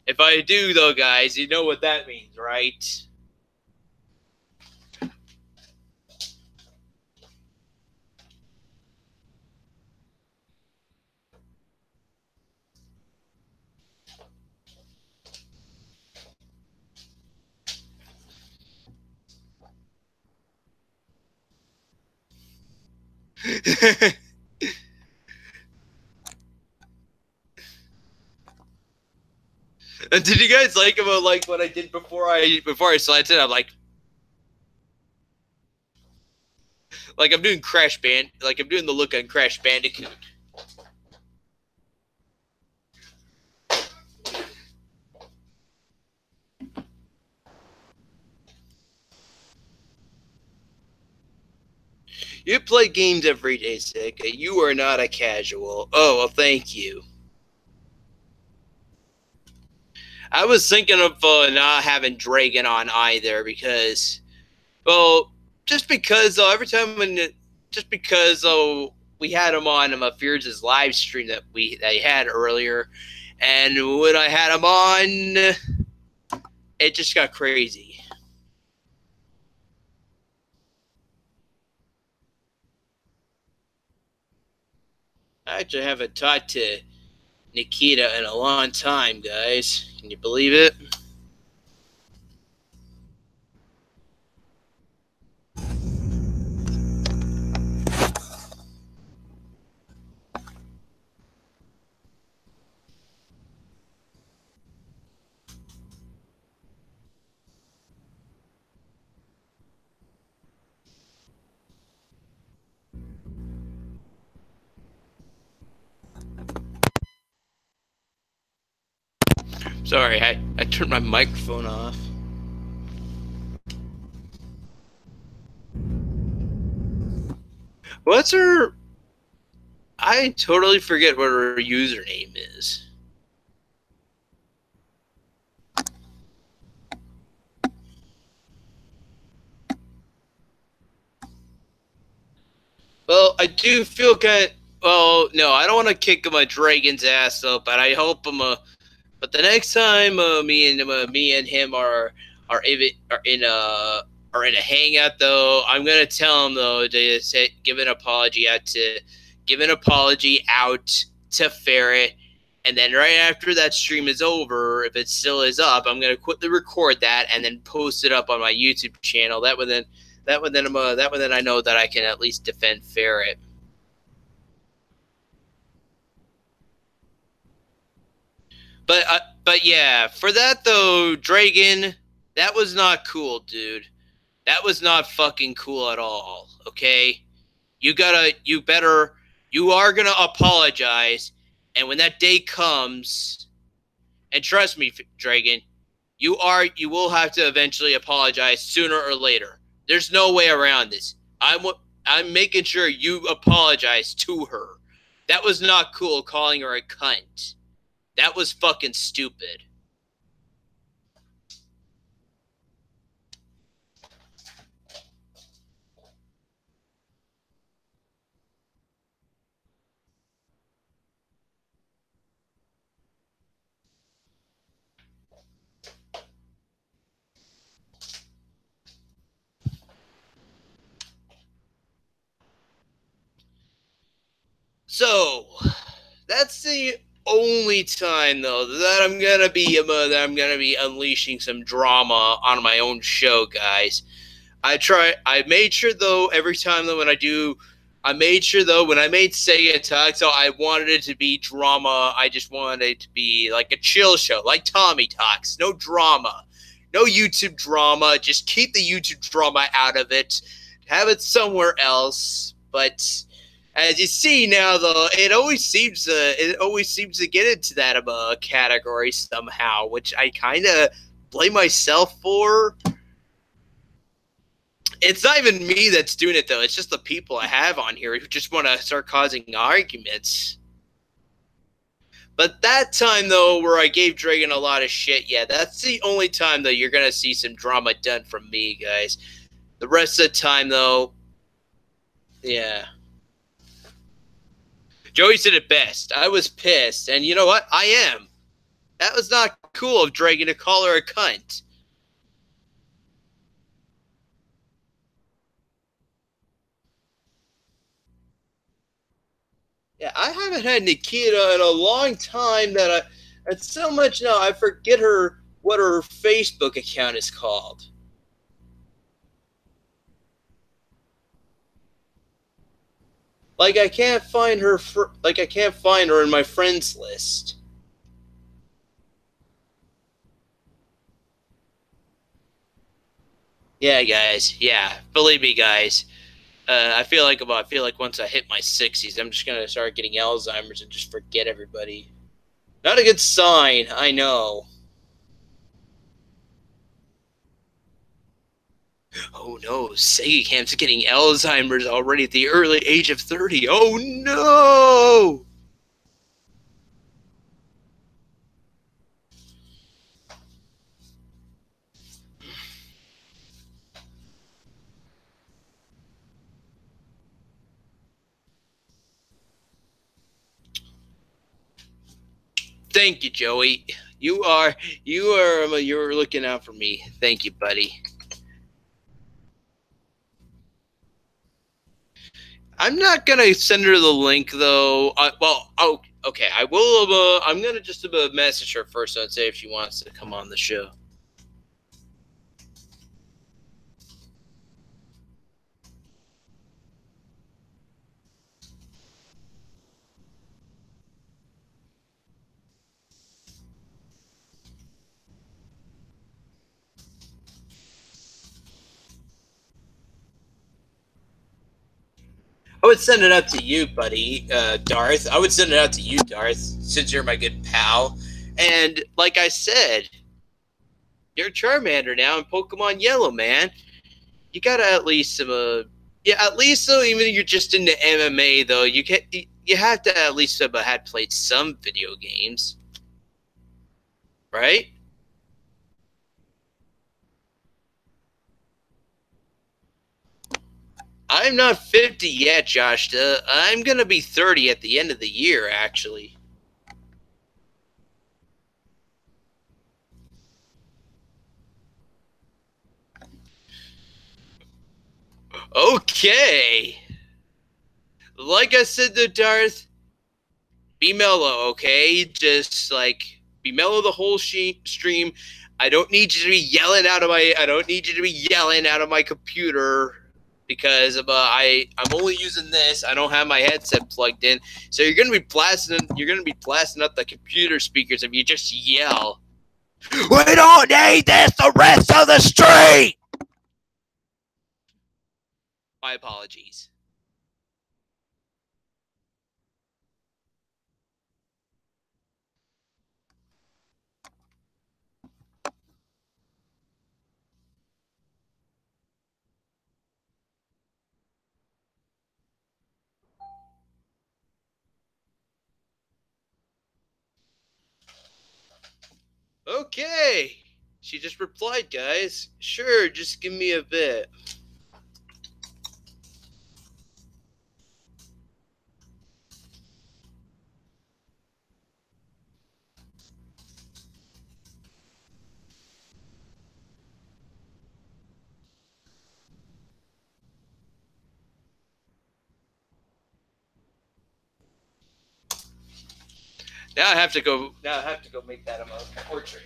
If I do, though, guys, you know what that means, right? And did you guys like about like what I did before I selected? I'm like I'm doing I'm doing the look on Crash Bandicoot. You play games every day, Sega. You are not a casual. Oh, well, thank you. I was thinking of not having Dragon on either because, well, just because every time we had him on Fears' live stream that they had earlier, and when I had him on, it just got crazy. I actually haven't talked to Nikita in a long time, guys. Can you believe it? Sorry, I turned my microphone off. What's her... I totally forget what her username is. Well, I do feel kind of, well, no, I don't want to kick my dragon's ass though, but I hope but the next time me and him are in a hangout though, I'm gonna tell him though to give an apology out to Ferret, and then right after that stream is over, if it still is up, I'm gonna quickly record that and then post it up on my YouTube channel. That way then I know that I can at least defend Ferret. But yeah, for that though, Dragon, that was not cool, dude. That was not fucking cool at all. Okay, you are gonna apologize, and when that day comes, and trust me, Dragon, you will have to eventually apologize sooner or later. There's no way around this. I'm making sure you apologize to her. That was not cool calling her a cunt. That was fucking stupid. So, that's the only time though that I'm gonna be unleashing some drama on my own show, guys. I made sure though every time though I made sure though when I made Segatalks, so I wanted it to be drama. I just wanted it to be like a chill show, like Tommy Talks. No drama, no YouTube drama. Just keep the YouTube drama out of it. Have it somewhere else. But as you see now, though, it always seems to get into that category somehow, which I kind of blame myself for. It's not even me that's doing it though. It's just the people I have on here who just want to start causing arguments. But that time though, where I gave Dragon a lot of shit, yeah, that's the only time though you're gonna see some drama done from me, guys. The rest of the time though, yeah. Joey said it best. I was pissed, and you know what? I am. That was not cool of Dragon to call her a cunt. Yeah, I haven't had Nikita in a long time it's so much now I forget what her Facebook account is called. Like I can't find her in my friends list. Yeah, guys. Yeah, believe me, guys. I feel like once I hit my 60s, I'm just gonna start getting Alzheimer's and just forget everybody. Not a good sign, I know. Oh no, Segacamp's getting Alzheimer's already at the early age of 30. Oh no! Thank you, Joey. You're looking out for me. Thank you, buddy. I'm not gonna send her the link though. Okay. I will. I'm gonna just message her first and say if she wants to come on the show. I would send it out to you, buddy, Darth. I would send it out to you, Darth, since you're my good pal. And like I said, you're Charmander now in Pokemon Yellow, man. You gotta at least yeah, at least though, even if you're just into MMA though, you have to at least have had played some video games, right? I'm not 50 yet, Josh. I'm going to be 30 at the end of the year, actually. Okay. Like I said to Darth, be mellow, okay? Just like be mellow the whole stream. I don't need you to be yelling out of my. I don't need you to be yelling out of my computer because I'm only using this. I don't have my headset plugged in, so you're gonna be blasting. You're gonna be blasting up the computer speakers if you just yell. We don't need this the rest of the street! My apologies. Okay. She just replied, guys. Sure, just give me a bit. Now I have to go. Now I have to go make that a portrait.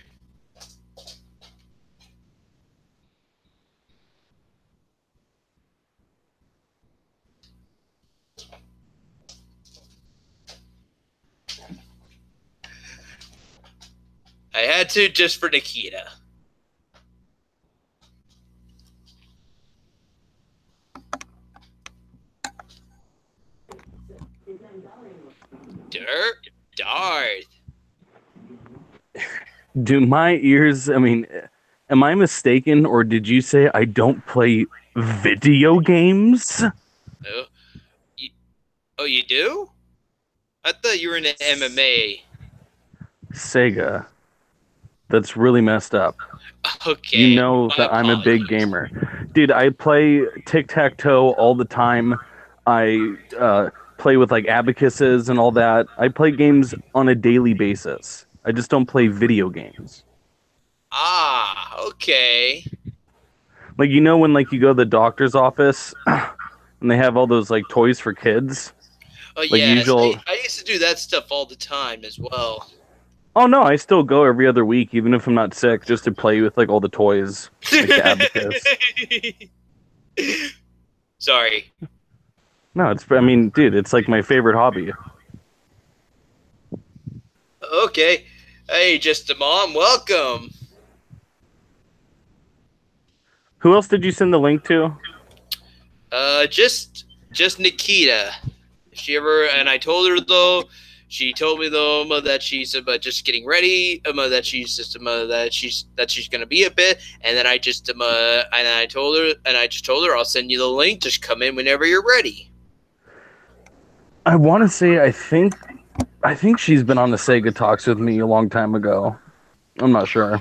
I had to just for Nikita. Darth. Do my ears, I mean, am I mistaken, or did you say I don't play video games? Oh, you do? I thought you were in an MMA. Sega. That's really messed up. Okay. You know that I'm a big gamer. Dude, I play tic-tac-toe all the time. I play with like abacuses and all that. I play games on a daily basis. I just don't play video games. Ah, okay. Like, you know when like you go to the doctor's office and they have all those like toys for kids? Oh, like yes. usual... I used to do that stuff all the time as well. Oh no, I still go every other week, even if I'm not sick, just to play with like all the toys, like the abacus. Sorry. No, I mean, dude, it's like my favorite hobby. Okay. Hey, just a mom, welcome. Who else did you send the link to? Just Nikita. If she ever, and I told her though. She told me though that she's just getting ready, that she's just that she's gonna be a bit, and then I just and I told her I'll send you the link. Just come in whenever you're ready. I want to say I think she's been on the Segatalks with me a long time ago. I'm not sure.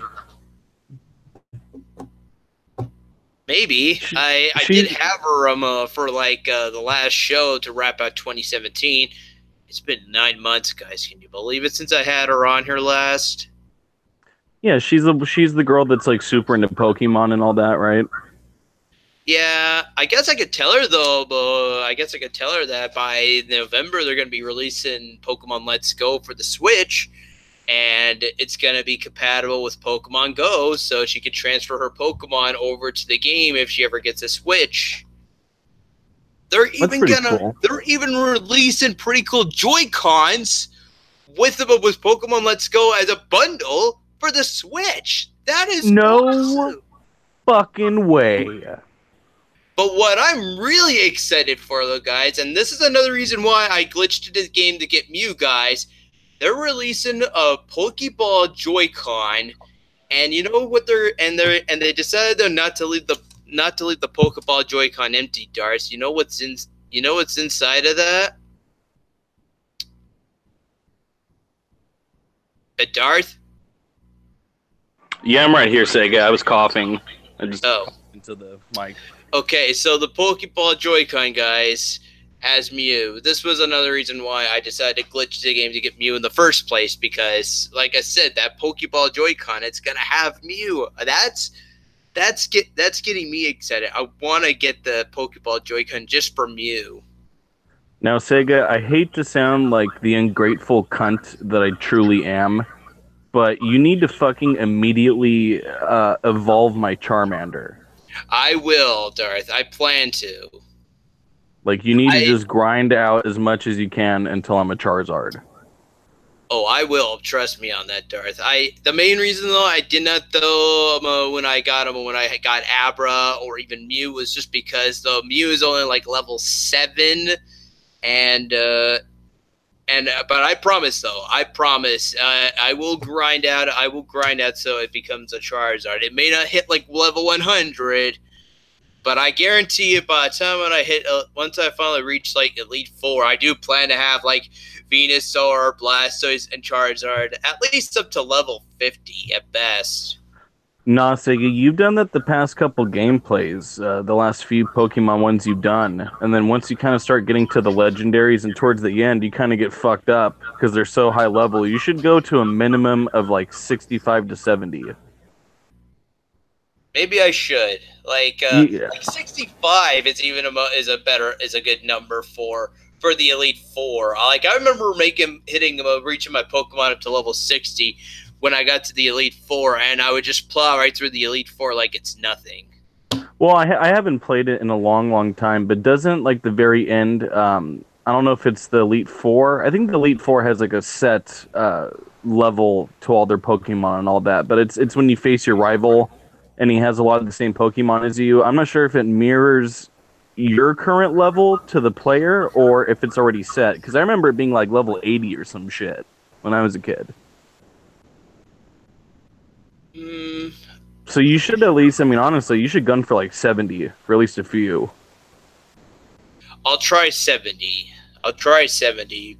Maybe I did have her for like the last show to wrap out 2017. It's been 9 months, guys. Can you believe it since I had her on here last? Yeah, she's the girl that's like super into Pokemon and all that, right? Yeah, I guess I could tell her though, but I guess I could tell her that by November they're going to be releasing Pokemon Let's Go for the Switch, and it's going to be compatible with Pokemon Go, so she could transfer her Pokemon over to the game if she ever gets a Switch. They're even releasing pretty cool Joy-Cons with Pokemon Let's Go as a bundle for the Switch. That is awesome. Fucking way. But what I'm really excited for, though, guys, and this is another reason why I glitched into the game to get Mew, guys. They're releasing a Pokeball Joy-Con, and you know what they decided though not to leave the Pokeball Joy-Con empty, Darce. You know what's inside of that? Darth? Yeah, I'm right here, Sega. I was coughing. I just Oh. into the mic. Okay, so the Pokeball Joy-Con guys has Mew. This was another reason why I decided to glitch the game to get Mew in the first place, because, like I said, that Pokeball Joy-Con, it's gonna have Mew. That's getting me excited. I want to get the Pokeball Joy-Con just for Mew. Now, Sega, I hate to sound like the ungrateful cunt that I truly am, but you need to fucking immediately evolve my Charmander. I will, Darth. I plan to. Like, you need to just grind out as much as you can until I'm a Charizard. Oh, I will. Trust me on that, Darth. The main reason though I did not when I got him, when I got Abra or even Mew, was just because the Mew is only like level 7, and but I promise though, I promise, I will grind out. I will grind out so it becomes a Charizard. It may not hit like level 100. But I guarantee you, by the time when I hit, once I finally reach like Elite Four, I do plan to have like Venusaur, Blastoise, and Charizard at least up to level 50 at best. Nah, Sega, you've done that the past couple gameplays, the last few Pokemon ones you've done, and then once you kind of start getting to the legendaries and towards the end, you kind of get fucked up because they're so high level. You should go to a minimum of like 65 to 70. Maybe I should. Like, Yeah. like 65 is even is a good number for the Elite Four. Like, I remember reaching my Pokemon up to level 60 when I got to the Elite Four, and I would just plow right through the Elite Four like it's nothing. Well, I haven't played it in a long, long time, but doesn't like the very end? I don't know if it's the Elite Four. I think the Elite Four has like a set level to all their Pokemon and all that, but it's when you face your rival, and he has a lot of the same Pokemon as you. I'm not sure if it mirrors your current level to the player or if it's already set, because I remember it being like level 80 or some shit when I was a kid. So you should at least, I mean, honestly, you should gun for like 70 for at least a few. I'll try 70. I'll try 70.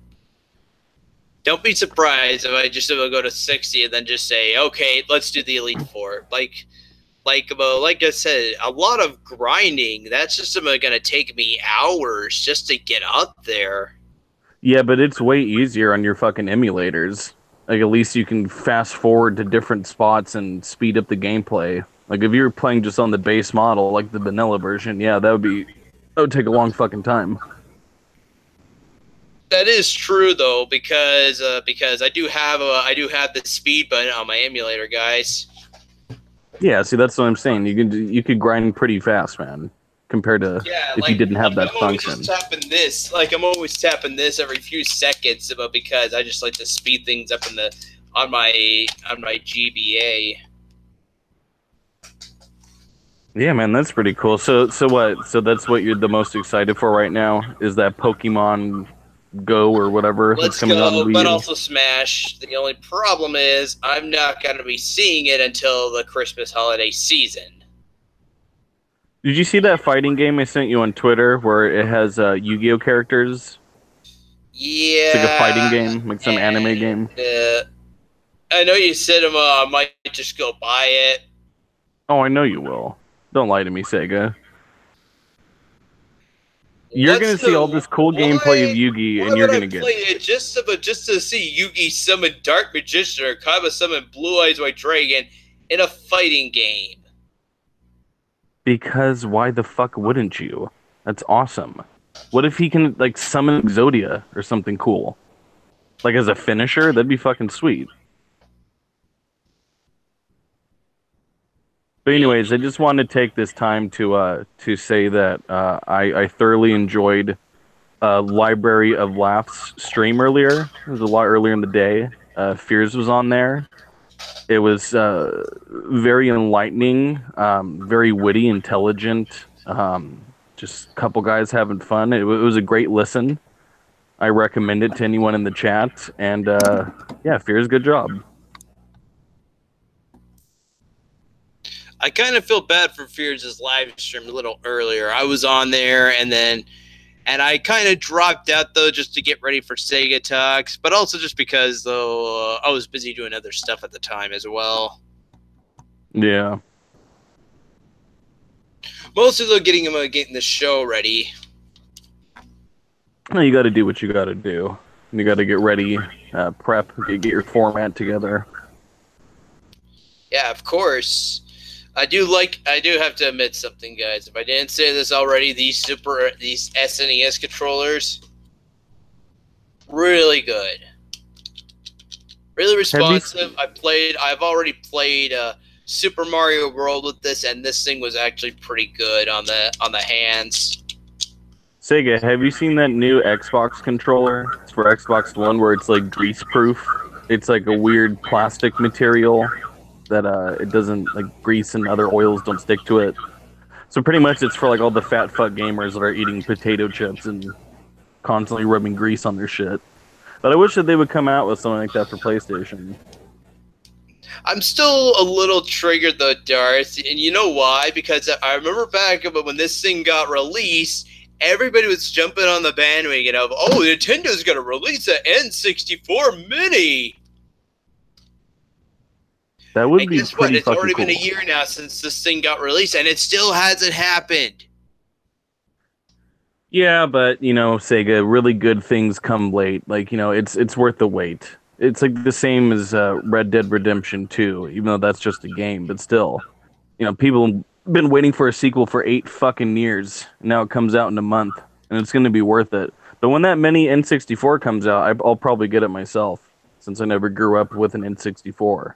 Don't be surprised if I just go to 60 and then just say, okay, let's do the Elite Four. Like I said, a lot of grinding. That's just going to take me hours just to get up there. Yeah, but it's way easier on your fucking emulators. Like, at least you can fast forward to different spots and speed up the gameplay. Like, if you were playing just on the base model, like the vanilla version, yeah, that would take a long fucking time. That is true though, because I do have the speed button on my emulator, guys. Yeah, see, that's what I'm saying. You could grind pretty fast, man, compared to if you didn't have that function. I'm always tapping this every few seconds, but because I just like to speed things up on my GBA. Yeah, man, that's pretty cool. So what? So that's what you're the most excited for right now? Is that Pokemon Go or whatever that's coming out on Wii U? But also Smash. The only problem is I'm not going to be seeing it until the Christmas holiday season. Did you see that fighting game I sent you on Twitter where it has Yu-Gi-Oh characters? Yeah. It's like a fighting game, like some anime game. I know you said I might just go buy it. Oh, I know you will. Don't lie to me, Sega. You're going to see all this cool gameplay of Yugi, and you're going to get it just to see Yugi summon Dark Magician or Kaiba summon Blue Eyes White Dragon in a fighting game. Because why the fuck wouldn't you? That's awesome. What if he can, like, summon Exodia or something cool? Like, as a finisher? That'd be fucking sweet. But anyways, I just wanted to take this time to say that I thoroughly enjoyed Library of Laughs stream earlier. It was a lot earlier in the day. Fears was on there. It was very enlightening, very witty, intelligent. Just a couple guys having fun. It was a great listen. I recommend it to anyone in the chat. And yeah, Fears, good job. I kind of feel bad for Fears' live stream a little earlier. I was on there, and then And I kind of dropped out, though, just to get ready for Segatalks, but also just because, though, I was busy doing other stuff at the time as well. Yeah. Mostly, though, getting the show ready. You got to do what you got to do. You got to get ready, prep, get your format together. Yeah, of course. I do have to admit something, guys. If I didn't say this already, these SNES controllers, really good, really responsive. I've already played Super Mario World with this, and this thing was actually pretty good on the hands. Sega, have you seen that new Xbox controller? It's for Xbox One, where it's like grease-proof. It's like a weird plastic material that it doesn't, like, grease and other oils don't stick to it. So pretty much it's for like all the fat fuck gamers that are eating potato chips and constantly rubbing grease on their shit. But I wish that they would come out with something like that for PlayStation. I'm still a little triggered though, Darth, and you know why? Because I remember back when this thing got released, everybody was jumping on the bandwagon of, oh, Nintendo's gonna release an N64 Mini. That would and be guess pretty what? It's fucking already cool. been a year now since this thing got released, and it still hasn't happened. Yeah, but you know, Sega, really good things come late. Like, you know, it's worth the wait. It's like the same as Red Dead Redemption 2, even though that's just a game, but still, you know, people have been waiting for a sequel for 8 fucking years. Now it comes out in a month, and it's going to be worth it. But when that mini N64 comes out, I'll probably get it myself, since I never grew up with an N64.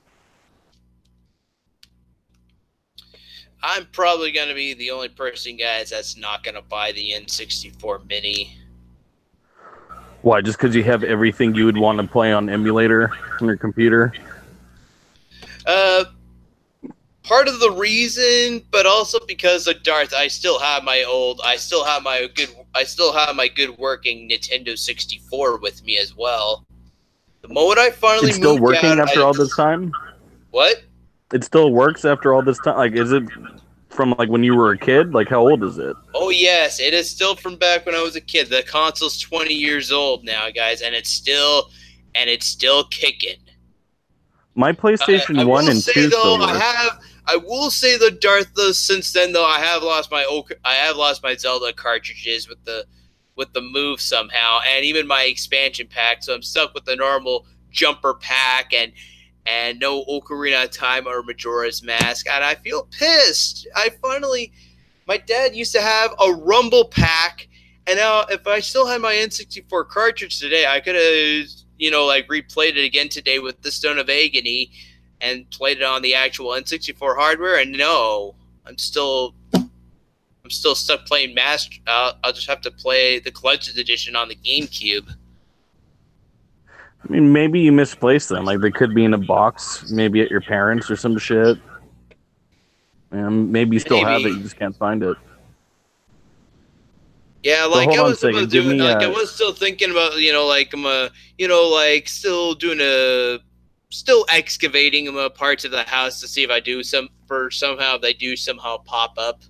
I'm probably going to be the only person, guys, that's not going to buy the N64 Mini. Why? Just because you have everything you would want to play on emulator on your computer? Part of the reason, but also because of Darth, I still have my good working Nintendo 64 with me as well. The moment I finally It's still moved working out, after all this time? What? It still works after all this time? Like, is it from, like, when you were a kid? Like, how old is it? Oh, yes. It is still from back when I was a kid. The console's 20 years old now, guys, and it's still kicking. My PlayStation 1 and 2 still work. I will say, though, Darth, though, since then, though, I have lost my Zelda cartridges with the move somehow, and even my expansion pack, so I'm stuck with the normal jumper pack and no Ocarina of Time or Majora's Mask, and I feel pissed. My dad used to have a Rumble pack, and now if I still had my N64 cartridge today, I could have, like, replayed it again today with the Stone of Agony and played it on the actual N64 hardware, and no, I'm still stuck playing Master. I'll just have to play the Collector's Edition on the GameCube. I mean, maybe you misplaced them. Like, they could be in a box, maybe at your parents' or some shit. And maybe you still have it, you just can't find it. Yeah, like I was still thinking about, still excavating parts of the house to see if I do they do somehow pop up.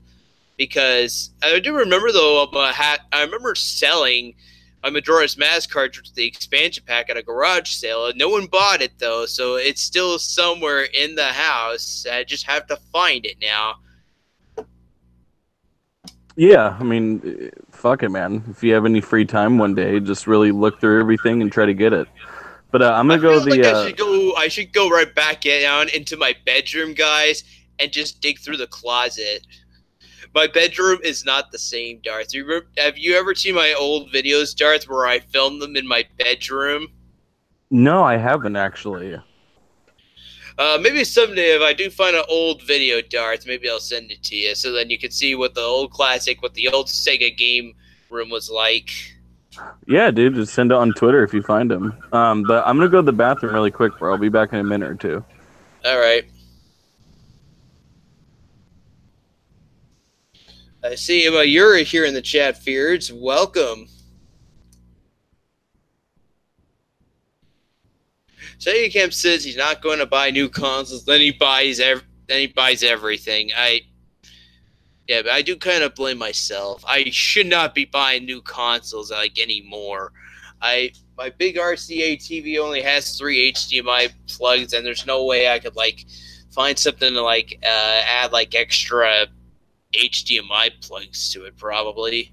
Because I do remember, though, I remember selling my Majora's Mask cartridge with the expansion pack at a garage sale. No one bought it, though, so it's still somewhere in the house. I just have to find it now. Yeah, I mean, fuck it, man. If you have any free time one day, just really look through everything and try to get it. But I'm gonna go I should go right back down into my bedroom, guys, and just dig through the closet. My bedroom is not the same, Darth. Have you ever seen my old videos, Darth, where I filmed them in my bedroom? No, I haven't, actually. Maybe someday if I do find an old video, Darth, maybe I'll send it to you, so then you can see what the old Sega game room was like. Yeah, dude, just send it on Twitter if you find them. But I'm gonna go to the bathroom really quick, bro. I'll be back in a minute or two. All right. I see Yuri here in the chat, Feards. Welcome. Sega Camp says he's not going to buy new consoles. Then he buys everything. Yeah, but I do kind of blame myself. I should not be buying new consoles like anymore. My big RCA TV only has 3 HDMI plugs, and there's no way I could like find something to like add like extra HDMI plugs to it. Probably.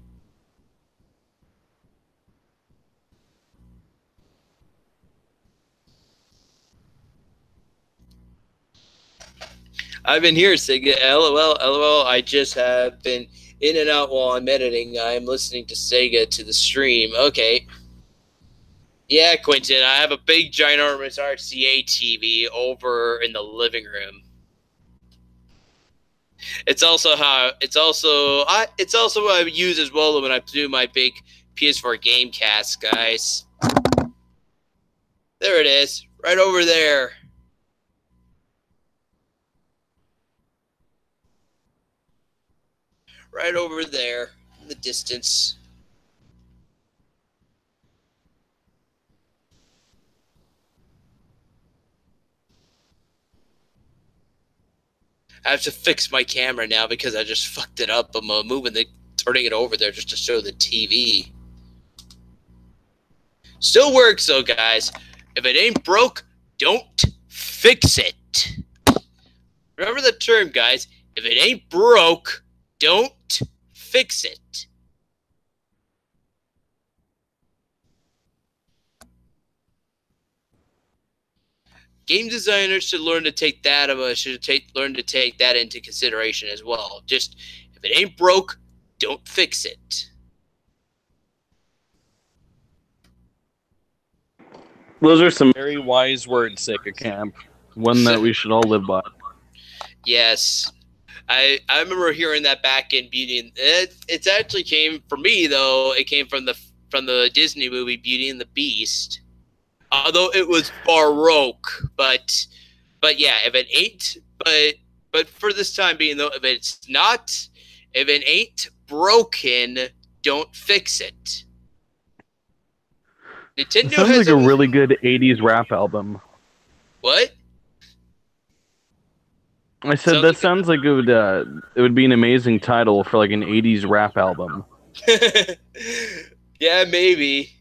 I've been here, Sega. LOL, LOL. I just have been in and out while I'm editing. I'm listening to Sega to the stream. Okay. Yeah, Quentin, I have a big ginormous RCA TV over in the living room. It's also what I use as well when I do my big PS4 game cast, guys. There it is, right over there. Right over there in the distance. I have to fix my camera now because I just fucked it up. I'm turning it over there just to show the TV. Still works though, guys. If it ain't broke, don't fix it. Remember the term, guys. If it ain't broke, don't fix it. Game designers should learn to take that into consideration as well. Just if it ain't broke, don't fix it. Those are some very wise words, Sega Camp. One that we should all live by. Yes. I remember hearing that back in Beauty and it actually came for me though. It came from the Disney movie Beauty and the Beast. Although it was baroque, but yeah, if it ain't, but for this time being though, if it ain't broken, don't fix it. Nintendo sounds like a really good '80s rap album. What? I said that sounds like it would be an amazing title for like an '80s rap album. Yeah, maybe.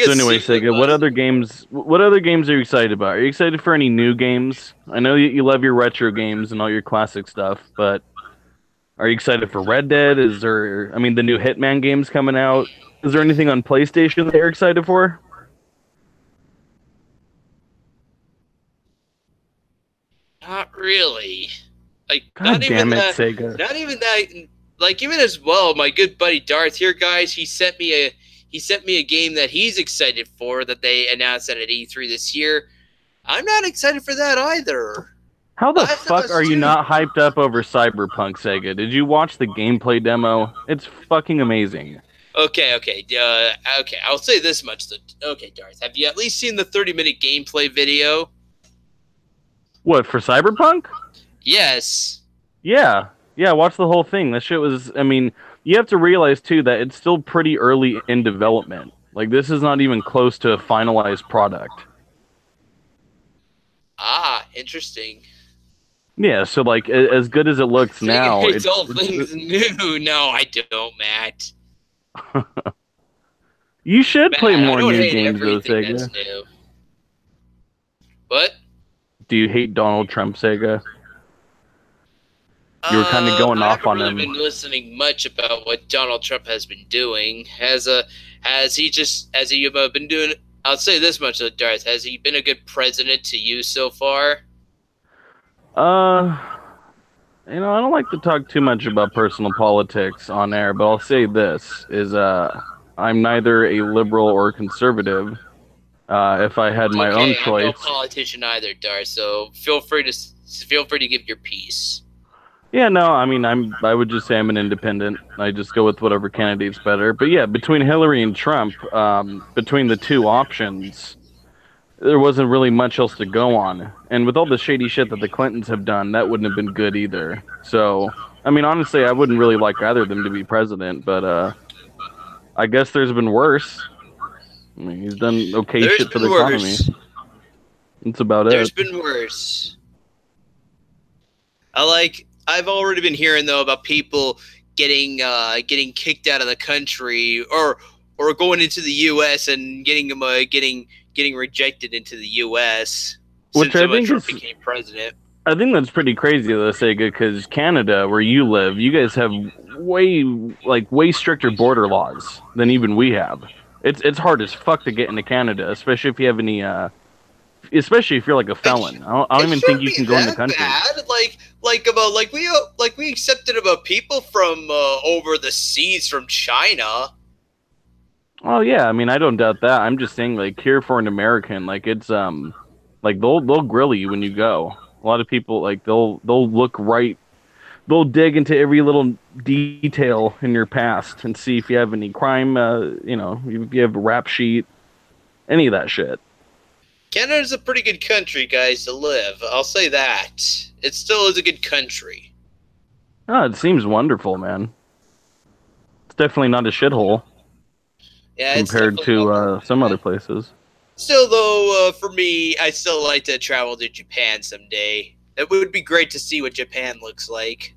So anyway, Sega, what other games are you excited about? Are you excited for any new games? I know you love your retro games and all your classic stuff, but are you excited for Red Dead? Is there, I mean, the new Hitman game's coming out. Is there anything on PlayStation that you're excited for? Not really. Like, God damn it, Sega. Not even that. Like, even as well, my good buddy Darth here, guys. He sent me a game that he's excited for that they announced at E3 this year. I'm not excited for that either. How the fuck are you not hyped up over Cyberpunk, Sega? Did you watch the gameplay demo? It's fucking amazing. Okay. I'll say this much. Okay, Darth, have you at least seen the 30-minute gameplay video? What, for Cyberpunk? Yes. Yeah, watch the whole thing. That shit was, I mean, you have to realize, too, that it's still pretty early in development. Like, this is not even close to a finalized product. Ah, interesting. Yeah, so, like, as good as it looks now... It's all things new. No, I don't, Matt. You should play more new games, though, Sega. New. What? Do you hate Donald Trump, Sega? You were kind of going off on him. I haven't really been listening much about what Donald Trump has been doing. Has he been doing? I'll say this much, though, Darth. Has he been a good president to you so far? I don't like to talk too much about personal politics on air, but I'll say this is I'm neither a liberal or a conservative. If I had my own choice, I'm no politician either, Darth. So feel free to give your piece. Yeah, no, I mean, I would just say I'm an independent. I just go with whatever candidate's better. But yeah, between Hillary and Trump, between the two options, there wasn't really much else to go on. And with all the shady shit that the Clintons have done, that wouldn't have been good either. So, I mean, honestly, I wouldn't really like either of them to be president, but I guess there's been worse. I mean, he's done okay shit for the economy. That's about it. There's been worse. I've already been hearing though about people getting kicked out of the country or going into the U.S. and getting rejected into the U.S. Which since I think Trump is, became president. I think that's pretty crazy though, Sega, because Canada, where you live, you guys have way stricter border laws than even we have. It's hard as fuck to get into Canada, especially if you have any especially if you're like a felon. I don't It even think shouldn't you be can go in the that country. bad. Like we accepted about people from over the seas from China. Oh yeah, I mean I don't doubt that. I'm just saying like here for an American, like it's like they'll grill you when you go. A lot of people like they'll look right, they'll dig into every little detail in your past and see if you have any crime, if you have a rap sheet, any of that shit. Canada's a pretty good country, guys, to live. I'll say that. It still is a good country. Oh, it seems wonderful, man. It's definitely not a shithole Yeah, it's compared definitely to not where some we're other at. places. Still, though, for me, I still like to travel to Japan someday. It would be great to see what Japan looks like.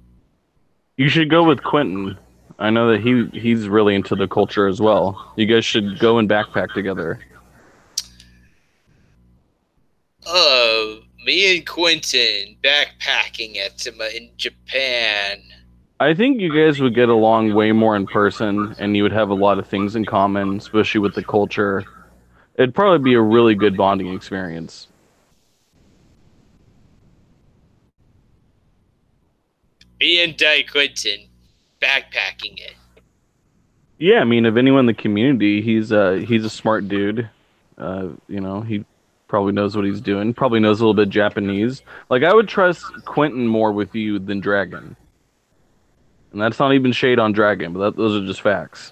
You should go with Quentin. I know that he's really into the culture as well. You guys should go and backpack together. Me and Quentin backpacking in Japan. I think you guys would get along way more in person, and you would have a lot of things in common, especially with the culture. It'd probably be a really good bonding experience. Me and Quentin backpacking it. Yeah, I mean, of anyone in the community, he's a smart dude. He probably knows what he's doing. Probably knows a little bit Japanese. Like I would trust Quentin more with you than Dragon, and that's not even shade on Dragon, but those are just facts.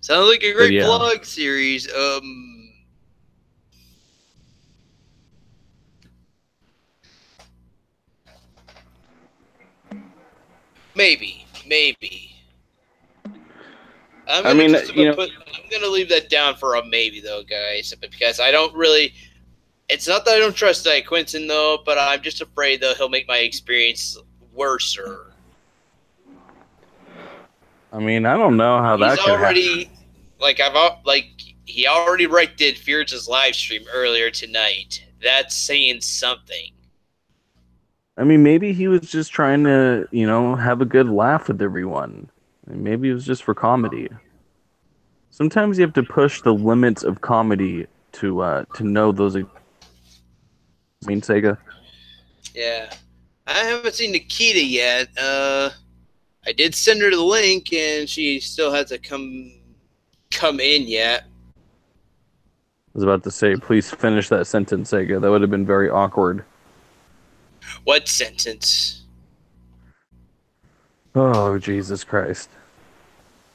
Sounds like a But great yeah, vlog series. Maybe. I mean, I'm gonna leave that down for a maybe though, guys, because I don't really. It's not that I don't trust Quentin though, but I'm just afraid that he'll make my experience worser. I mean, I don't know how He's that could happen. already he already did Fears' live stream earlier tonight. That's saying something. I mean, maybe he was just trying to, have a good laugh with everyone. And maybe it was just for comedy. Sometimes you have to push the limits of comedy to know those. I mean, Sega. Yeah, I haven't seen Nikita yet. I did send her the link, and she still has to come in yet. I was about to say, please finish that sentence, Sega. That would have been very awkward. What sentence? Oh, Jesus Christ.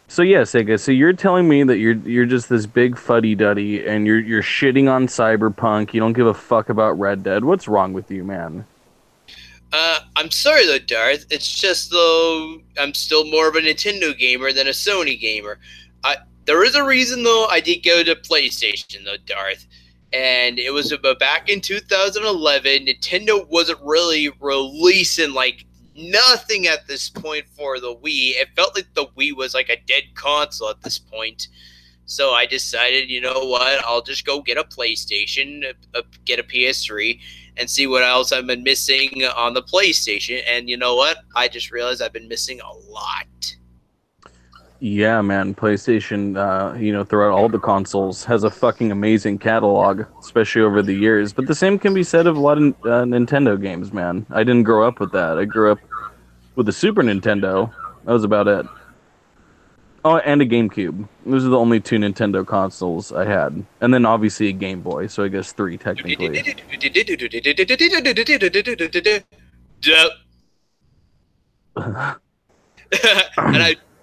So yeah, Sega. So you're telling me that you're just this big fuddy-duddy, and you're shitting on Cyberpunk. You don't give a fuck about Red Dead. What's wrong with you, man? I'm sorry though, Darth. It's just though I'm still more of a Nintendo gamer than a Sony gamer. There is a reason though I did go to PlayStation though, Darth. And it was about back in 2011. Nintendo wasn't really releasing like nothing at this point for the Wii. It felt like the Wii was like a dead console at this point. So I decided, you know what? I'll just go get a PlayStation, get a PS3, and see what else I've been missing on the PlayStation. And you know what? I just realized I've been missing a lot. Yeah, man. PlayStation, throughout all the consoles, has a fucking amazing catalog, especially over the years. But the same can be said of a lot of Nintendo games, man. I didn't grow up with that. I grew up with the Super Nintendo. That was about it. Oh, and a GameCube. Those are the only two Nintendo consoles I had. And then obviously a Game Boy, so I guess three technically. And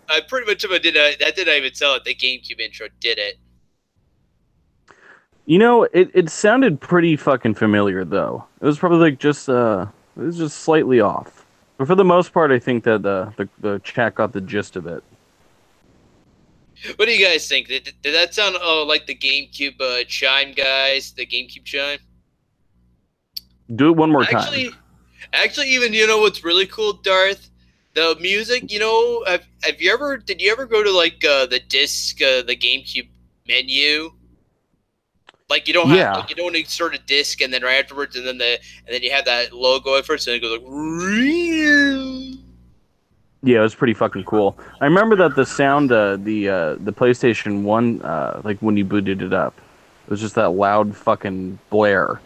I pretty much that didn't even tell it. The GameCube intro did it. It sounded pretty fucking familiar though. It was probably like it was just slightly off. But for the most part, I think that the chat got the gist of it. What do you guys think? Did that sound like the GameCube chime, guys? The GameCube chime? Do it one more time. Actually, even you know what's really cool, Darth? The music. You know, have you ever? Did you ever go to like the disc, the GameCube menu? Like you don't have Yeah. like you don't insert a disc and then right afterwards, and then you have that logo at first, and it goes like. Yeah, it was pretty fucking cool. I remember that the sound, the PlayStation 1, like when you booted it up, it was just that loud fucking blare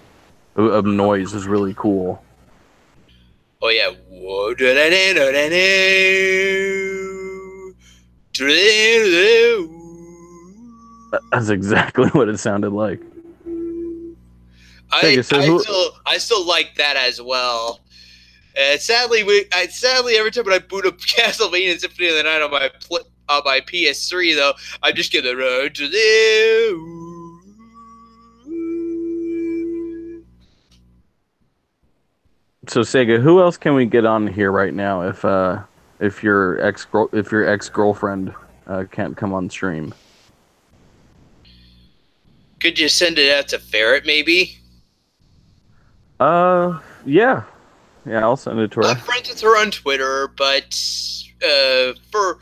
of noise was really cool. Oh yeah. Whoa, That's exactly what it sounded like. I So I who? still I still like that as well. Sadly, every time when I boot up Castlevania Symphony of the Night on my PS3, though, I'm just gonna run to the. So Sega, who else can we get on here right now if your ex girlfriend can't come on stream? Could you send it out to Ferret, maybe? Yeah, I'll send it to I'm her. friends with her on Twitter, but for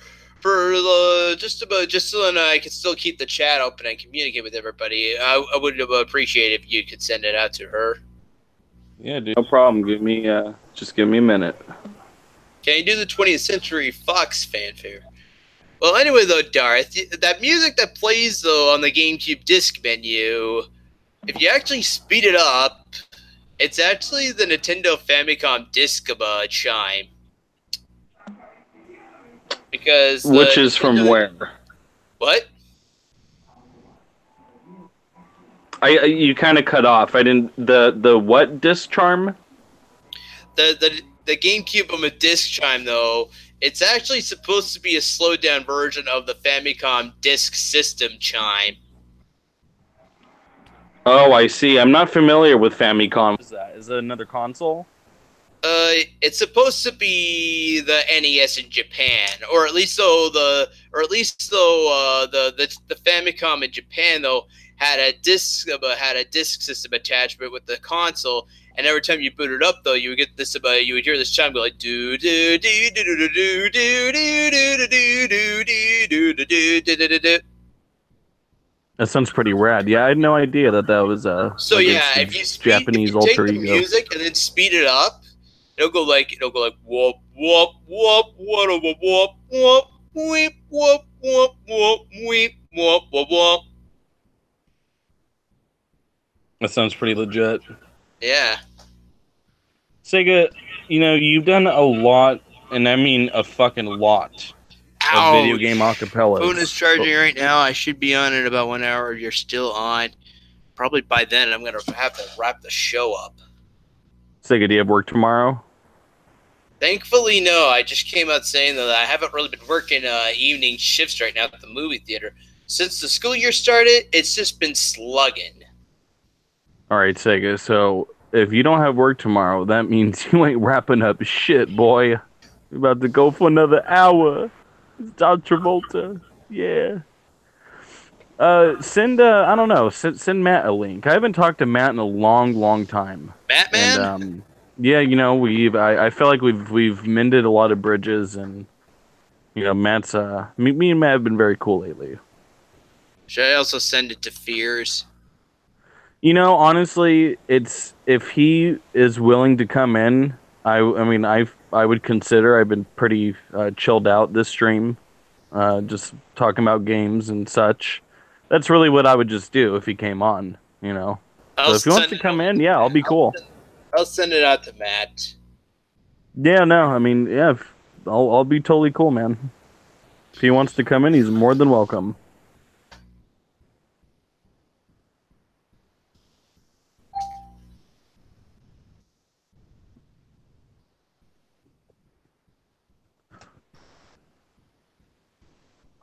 just so that I can still keep the chat open and communicate with everybody, I would appreciate if you could send it out to her. Yeah, dude. No problem. Just give me a minute. Can you do the 20th Century Fox fanfare? Well, anyway, though, Darth, that music that plays though on the GameCube disc menu, if you actually speed it up, it's actually the Nintendo Famicom disc chime. Because Which is from where? What? You kind of cut off. I didn't the what disc charm? The GameCube on a disc chime though, it's actually supposed to be a slowed down version of the Famicom Disk System chime. Oh, I see. I'm not familiar with Famicom. What is that? Is it another console? It's supposed to be the NES in Japan, or at least the Famicom in Japan though had a disc system attachment with the console, and every time you boot it up though, you would get this you would hear this chime go like do do do do do do do do do do do do do do do. That sounds pretty rad. Yeah, I had no idea that was So like yeah, Japanese if you take alter the ego. music and then speed it up, it'll go like whoop whoop whoop whoop whoop whoop whoop whoop whoop whoop whoop whoop whoop whoop whoop. That sounds pretty legit. Yeah. Sega, you know, you've done a lot, and I mean a fucking lot, of video game acapellas. Phone is charging right now. I should be on in about 1 hour. You're still on. Probably by then, I'm gonna have to wrap the show up. Sega, do you have work tomorrow? Thankfully, no. I just came out saying that I haven't really been working evening shifts right now at the movie theater. Since the school year started, it's just been slugging. All right, Sega. So if you don't have work tomorrow, that means you ain't wrapping up shit, boy. You're about to go for another hour. It's John Travolta. Yeah. Send I don't know. Send Matt a link. I haven't talked to Matt in a long time. Matt, man. And, yeah, you know, I feel like we've mended a lot of bridges, and you know, Matt's me and Matt have been very cool lately. Should I also send it to Fears? You know, honestly, it's if he is willing to come in, I mean, I would consider. I've been pretty chilled out this stream, just talking about games and such. That's really what I would just do if he came on. You know, so if he wants to come in, yeah, I'll be cool. I'll send it out to Matt. Yeah, no, I mean, yeah, I'll be totally cool, man. If he wants to come in, he's more than welcome.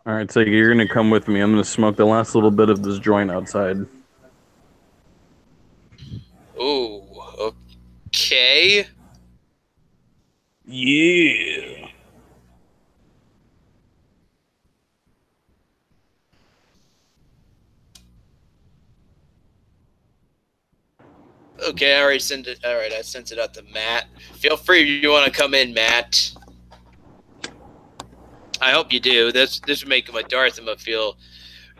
All right, so you're gonna come with me. I'm gonna smoke the last little bit of this joint outside. Ooh, okay. Yeah. Okay, I already sent it. All right, I sent it out to Matt. Feel free if you want to come in, Matt. I hope you do. This would make my Darthima feel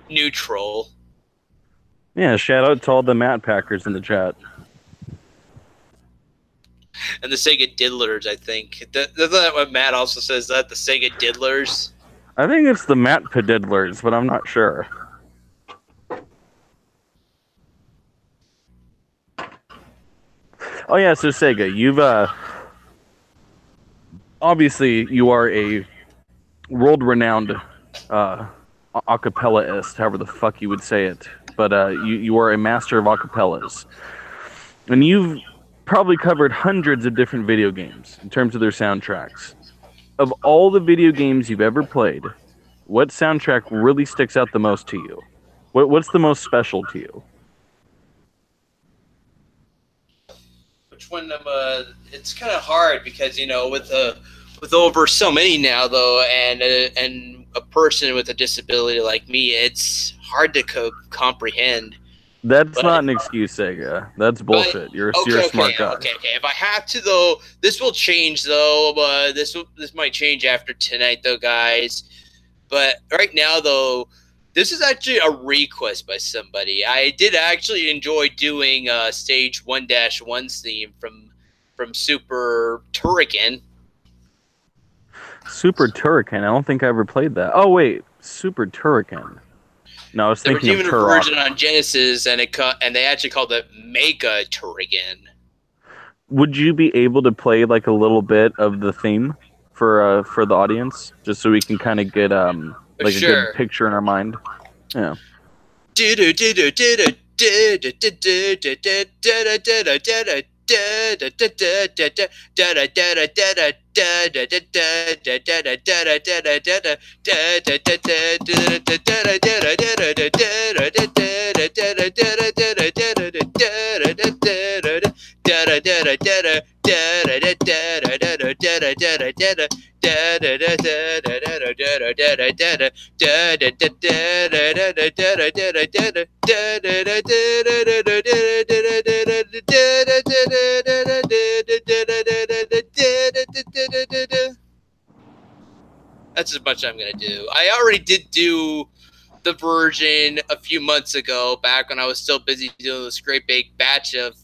neutral. Yeah, shout out to all the Matt Packers in the chat. And the Sega Diddlers, I think. Isn't that what Matt also says? That the Sega Diddlers? I think it's the Matt Padiddlers, but I'm not sure. Oh yeah, so Sega, you've obviously you are a world-renowned acapella-ist, however the fuck you would say it. But you are a master of acapellas, and you've probably covered hundreds of different video games in terms of their soundtracks. Of all the video games you've ever played, what soundtrack really sticks out the most to you? What's the most special to you? Which one it's kind of hard because, with over so many now, though, and a person with a disability like me, it's hard to comprehend. That's not an excuse, Sega. That's bullshit. You're a smart guy. Okay. If I have to, though, this will change, though. This might change after tonight, though, guys. But right now, though, this is actually a request by somebody. I did actually enjoy doing Stage 1-1's theme from Super Turrican. Super Turrican? I don't think I ever played that. Oh, wait. Super Turrican. No, I was thinking of There was even a version on Genesis, and they actually called it Mega Turrican. Would you be able to play like a little bit of the theme for the audience, just so we can kind of get like a good picture in our mind? Yeah. That's as much as I'm gonna do. I already did do the version a few months ago, back when I was still busy doing this great big batch of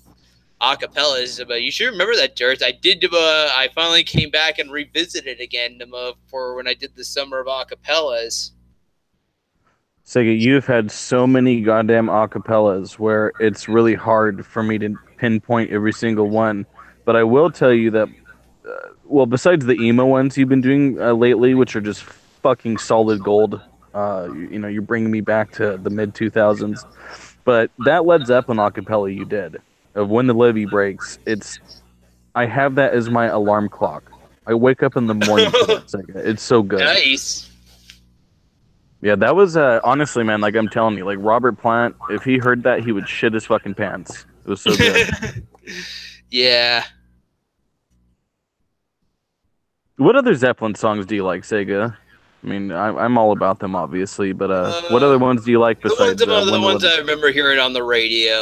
acapellas. But you should remember that, Dirt. I did. I finally came back and revisited again for when I did the summer of acapellas. Sega, you've had so many goddamn acapellas where it's really hard for me to pinpoint every single one. But I will tell you that, well, besides the emo ones you've been doing lately, which are just fucking solid gold, you're bringing me back to the mid-2000s. But that Led Zeppelin acapella you did, of When the Levee Breaks, I have that as my alarm clock. I wake up in the morning for that, Sega. It's so good. Nice. Yeah, that was, honestly, man, like I'm telling you, like Robert Plant, if he heard that, he would shit his fucking pants. It was so good. Yeah. What other Zeppelin songs do you like, Sega? I mean, I'm all about them, obviously, but what other ones do you like besides... The ones I remember hearing on the radio.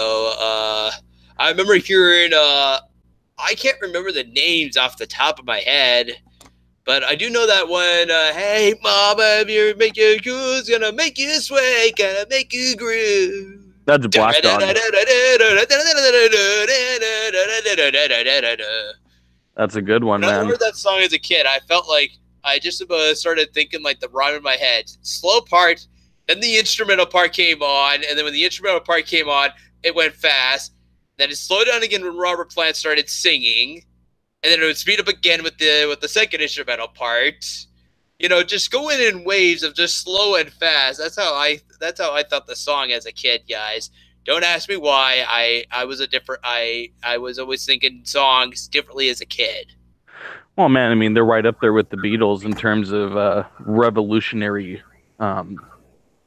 I remember hearing... I can't remember the names off the top of my head, but I do know that one, hey, mama, if you make your groove, gonna make you sway, gonna make you groove. That's Black Dog. That's a good one, man. When I heard that song as a kid, I felt like I just started thinking like the rhyme in my head. Slow part, then the instrumental part came on, and then when the instrumental part came on, it went fast. Then it slowed down again when Robert Plant started singing, and then it would speed up again with the second instrumental part. Just going in waves of just slow and fast. That's how I thought the song as a kid, guys. Don't ask me why. I was always thinking songs differently as a kid. Well, man, I mean, they're right up there with the Beatles in terms of revolutionary,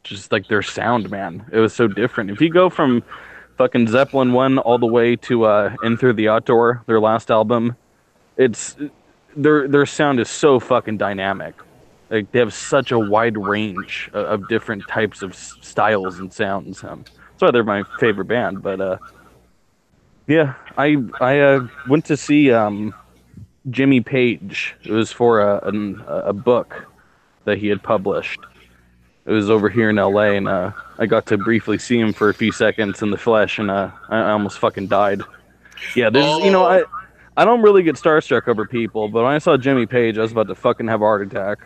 just like their sound, man. It was so different. If you go from fucking Zeppelin 1 all the way to In Through the Outdoor, their last album, it's their sound is so fucking dynamic. Like, they have such a wide range of different types of styles and sounds. That's why they're my favorite band. But Yeah, I went to see Jimmy Page. It was for a book that he had published. It was over here in LA, and I got to briefly see him for a few seconds in the flesh, and I almost fucking died. Yeah, there's Oh, I don't really get starstruck over people, but when I saw Jimmy Page, I was about to fucking have a heart attack.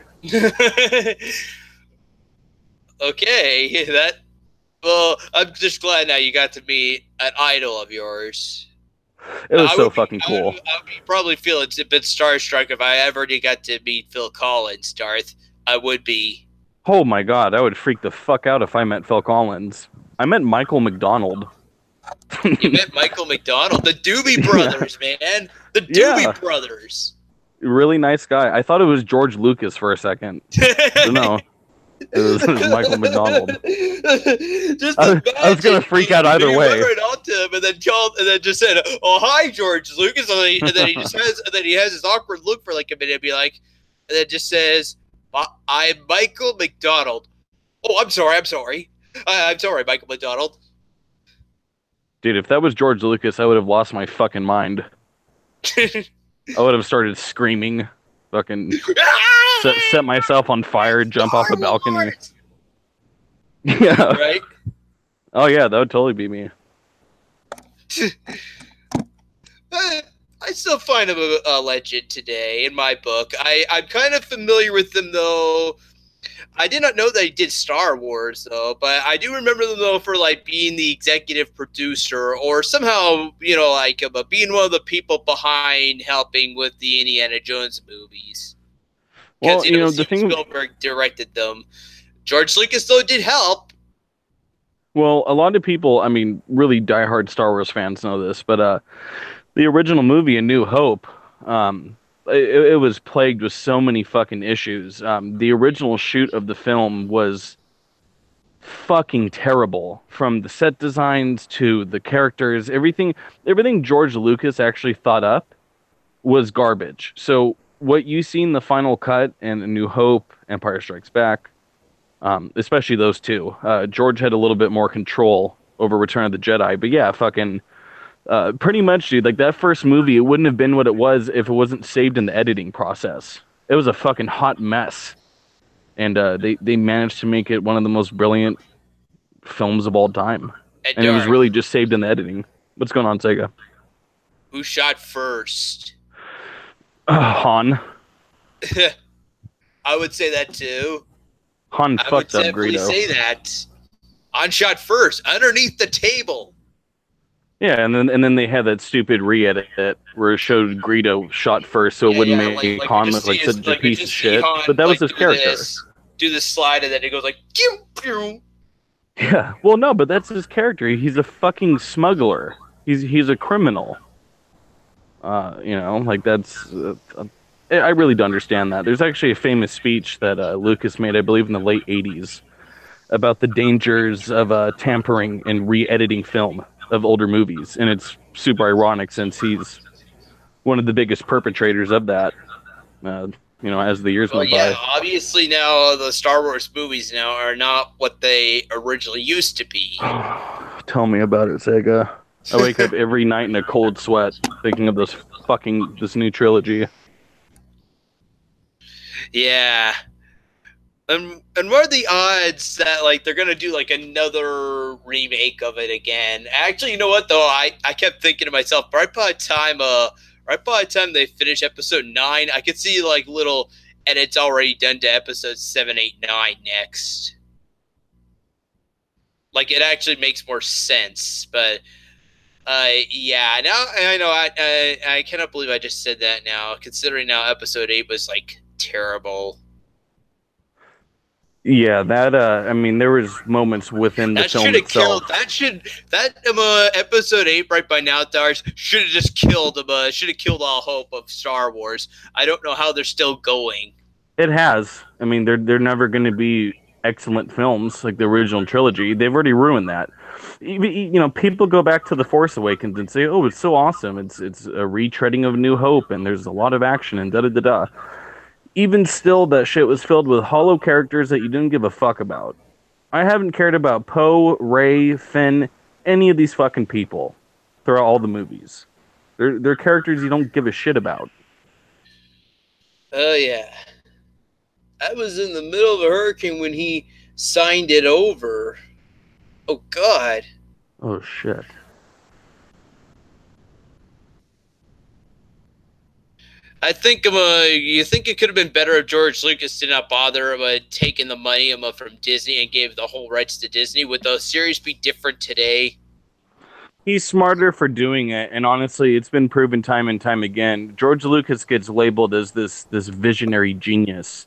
okay. That well, I'm just glad now you got to meet an idol of yours. It was I so would be, fucking cool. I would be probably feel a bit starstruck if I ever did got to meet Phil Collins, Darth. I would be. Oh my god, I would freak the fuck out if I met Phil Collins. I met Michael McDonald. You met Michael McDonald, the Doobie Yeah, Brothers, man, the yeah, Doobie Brothers. really nice guy. I thought it was George Lucas for a second, but no, it was Michael McDonald. Just I was imagine gonna freak out either you went way. right on to him and then called and then just said, "Oh, hi, George Lucas," and then he just has and then he has this awkward look for like a minute and be like, and then just says, "I'm Michael McDonald." Oh, I'm sorry, I'm sorry, Michael McDonald. Dude, if that was George Lucas, I would have lost my fucking mind. I would have started screaming, fucking set myself on fire, jump off Star the balcony. Wars! Yeah. Right? Oh yeah, that would totally be me. I still find him a legend today in my book. I'm kind of familiar with him though. I did not know that he did Star Wars though, but I do remember them though for like being the executive producer or somehow like being one of the people behind helping with the Indiana Jones movies. Because Well, you know, the Steven thing. Spielberg directed them. George Lucas though did help. Well, a lot of people, I mean, really diehard Star Wars fans know this, but the original movie, A New Hope, it was plagued with so many fucking issues. The original shoot of the film was fucking terrible, from the set designs to the characters. Everything George Lucas actually thought up was garbage. So what you see in the final cut and A New Hope, Empire Strikes Back, especially those two, George had a little bit more control over Return of the Jedi. But yeah, fucking pretty much, dude. Like that first movie, it wouldn't have been what it was if it wasn't saved in the editing process. It was a fucking hot mess, and they managed to make it one of the most brilliant films of all time. And And it was Darth, really just saved in the editing. What's going on, Sega? who shot first? Han. I would say that too. Han I would fucked up definitely Greedo. say that. On shot first, underneath the table. Yeah, and then they had that stupid re-edit where it showed Greedo shot first, so it Yeah, wouldn't yeah, make like we Han just look like see such his, a like we piece of just see shit. Han But that was like his character. do this slide, and then it goes like, pew, pew. Yeah. Well, no, but that's his character. He's a fucking smuggler. He's a criminal. Like that's. I really don't understand that. There's actually a famous speech that Lucas made, I believe, in the late '80s, about the dangers of tampering and re-editing film of older movies, and it's super ironic since he's one of the biggest perpetrators of that. Uh, as the years Well, went yeah, by. obviously now the Star Wars movies now are not what they originally used to be. Tell me about it, Sega. I wake up every night in a cold sweat thinking of this new trilogy. Yeah. And what are the odds that like they're gonna do like another remake of it again? Actually, you know what though? I kept thinking to myself, right by the time they finish episode 9, I could see like little edits already done to episode 7, 8, 9 next. Like it actually makes more sense, but yeah, now I know I cannot believe I just said that now, considering now episode 8 was like terrible. Yeah, that I mean, there was moments within the That film should have itself. killed. That episode 8 right by now, Dars should have just killed him. Should have killed all hope of Star Wars. I don't know how they're still going. It has. I mean, they're never going to be excellent films like the original trilogy. They've already ruined that. People go back to The Force Awakens and say, "Oh, it's so awesome. It's a retreading of New Hope, and there's a lot of action and da da da da." Even still, that shit was filled with hollow characters that you didn't give a fuck about. I haven't cared about Poe, Rey, Finn, any of these fucking people. throughout all the movies. They're characters you don't give a shit about. Oh yeah, I was in the middle of a hurricane when he signed it over. Oh God. Oh shit. I think you think it could have been better if George Lucas did not bother taking the money from Disney and gave the whole rights to Disney. Would the series be different today? He's smarter for doing it, and honestly, it's been proven time and time again. George Lucas gets labeled as this visionary genius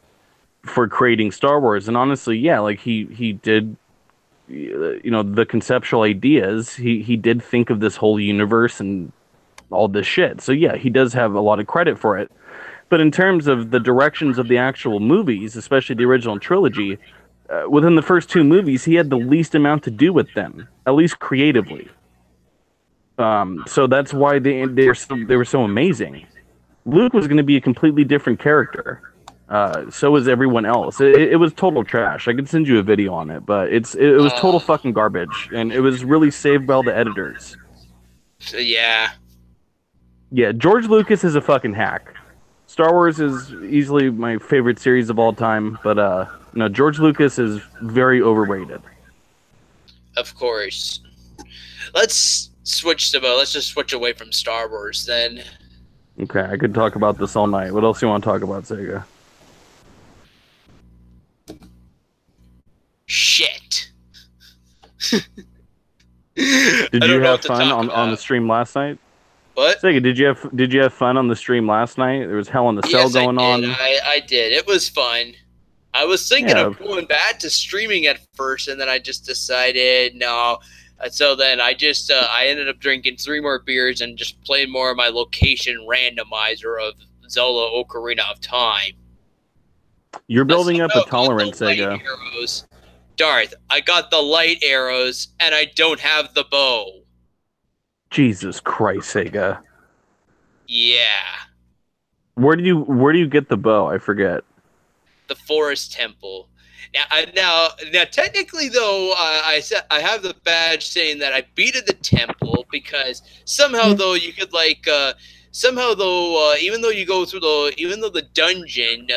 for creating Star Wars, and honestly, yeah, like he did, the conceptual ideas. He did think of this whole universe and all this shit. So yeah, he does have a lot of credit for it. But in terms of the directions of the actual movies, especially the original trilogy, within the first two movies, he had the least amount to do with them, at least creatively. So that's why they were so amazing. Luke was going to be a completely different character. So was everyone else. It was total trash. I could send you a video on it, but it was total fucking garbage, and it was really saved by all the editors. Yeah. Yeah, George Lucas is a fucking hack. Star Wars is easily my favorite series of all time, but no, George Lucas is very overrated. Of course. Let's just switch away from Star Wars then. Okay, I could talk about this all night. What else do you want to talk about, Sega? Shit. Did you have fun on the stream last night? What? Sega, did you have fun on the stream last night? There was Hell in the Cell going on. I did. It was fun. I was thinking of going back to streaming at first, and then I just decided no. So then I ended up drinking 3 more beers and just playing more of my location randomizer of Zelda Ocarina of Time. You're building up a tolerance, Sega. Darth, I got the light arrows, and I don't have the bow. Jesus Christ, Sega. Yeah. Where do you get the bow? I forget. The Forest Temple. Now, technically, though, I have the badge saying that I beated the temple because somehow, though, you could even though you go through the dungeon,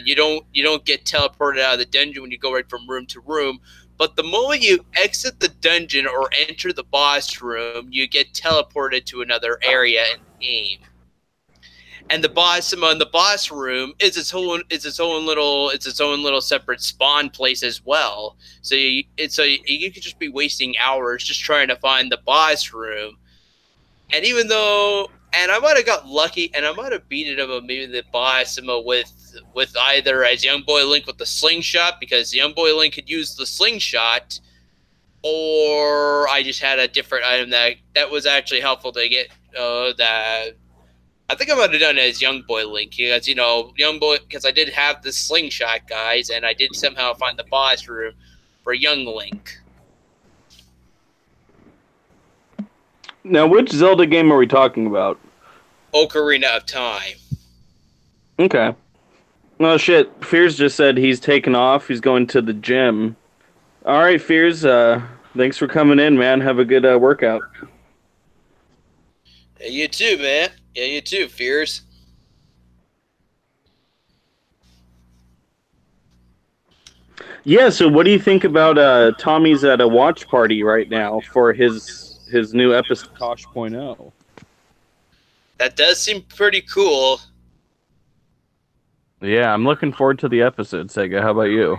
you don't get teleported out of the dungeon when you go right from room to room. But the moment you exit the dungeon or enter the boss room, you get teleported to another area in the game. And the boss room is its own little separate spawn place as well. So you could just be wasting hours just trying to find the boss room. And I might have got lucky, and I might have beaten him maybe the boss with either as Young Boy Link with the slingshot, because Young Boy Link could use the slingshot, or I just had a different item that was actually helpful to get that. I think I might have done it as Young Boy Link, because I did have the slingshot, guys, and I did somehow find the boss room for Young Link. Now, which Zelda game are we talking about? Ocarina of Time. Okay. Well, shit. Fears just said he's taking off. He's going to the gym. All right, Fears. Thanks for coming in, man. Have a good workout. Yeah, you too, man. Yeah, you too, Fears. Yeah, so what do you think about Tommy's at a watch party right now for his new episode, Tosh.0? That does seem pretty cool. Yeah, I'm looking forward to the episode, Sega. How about you?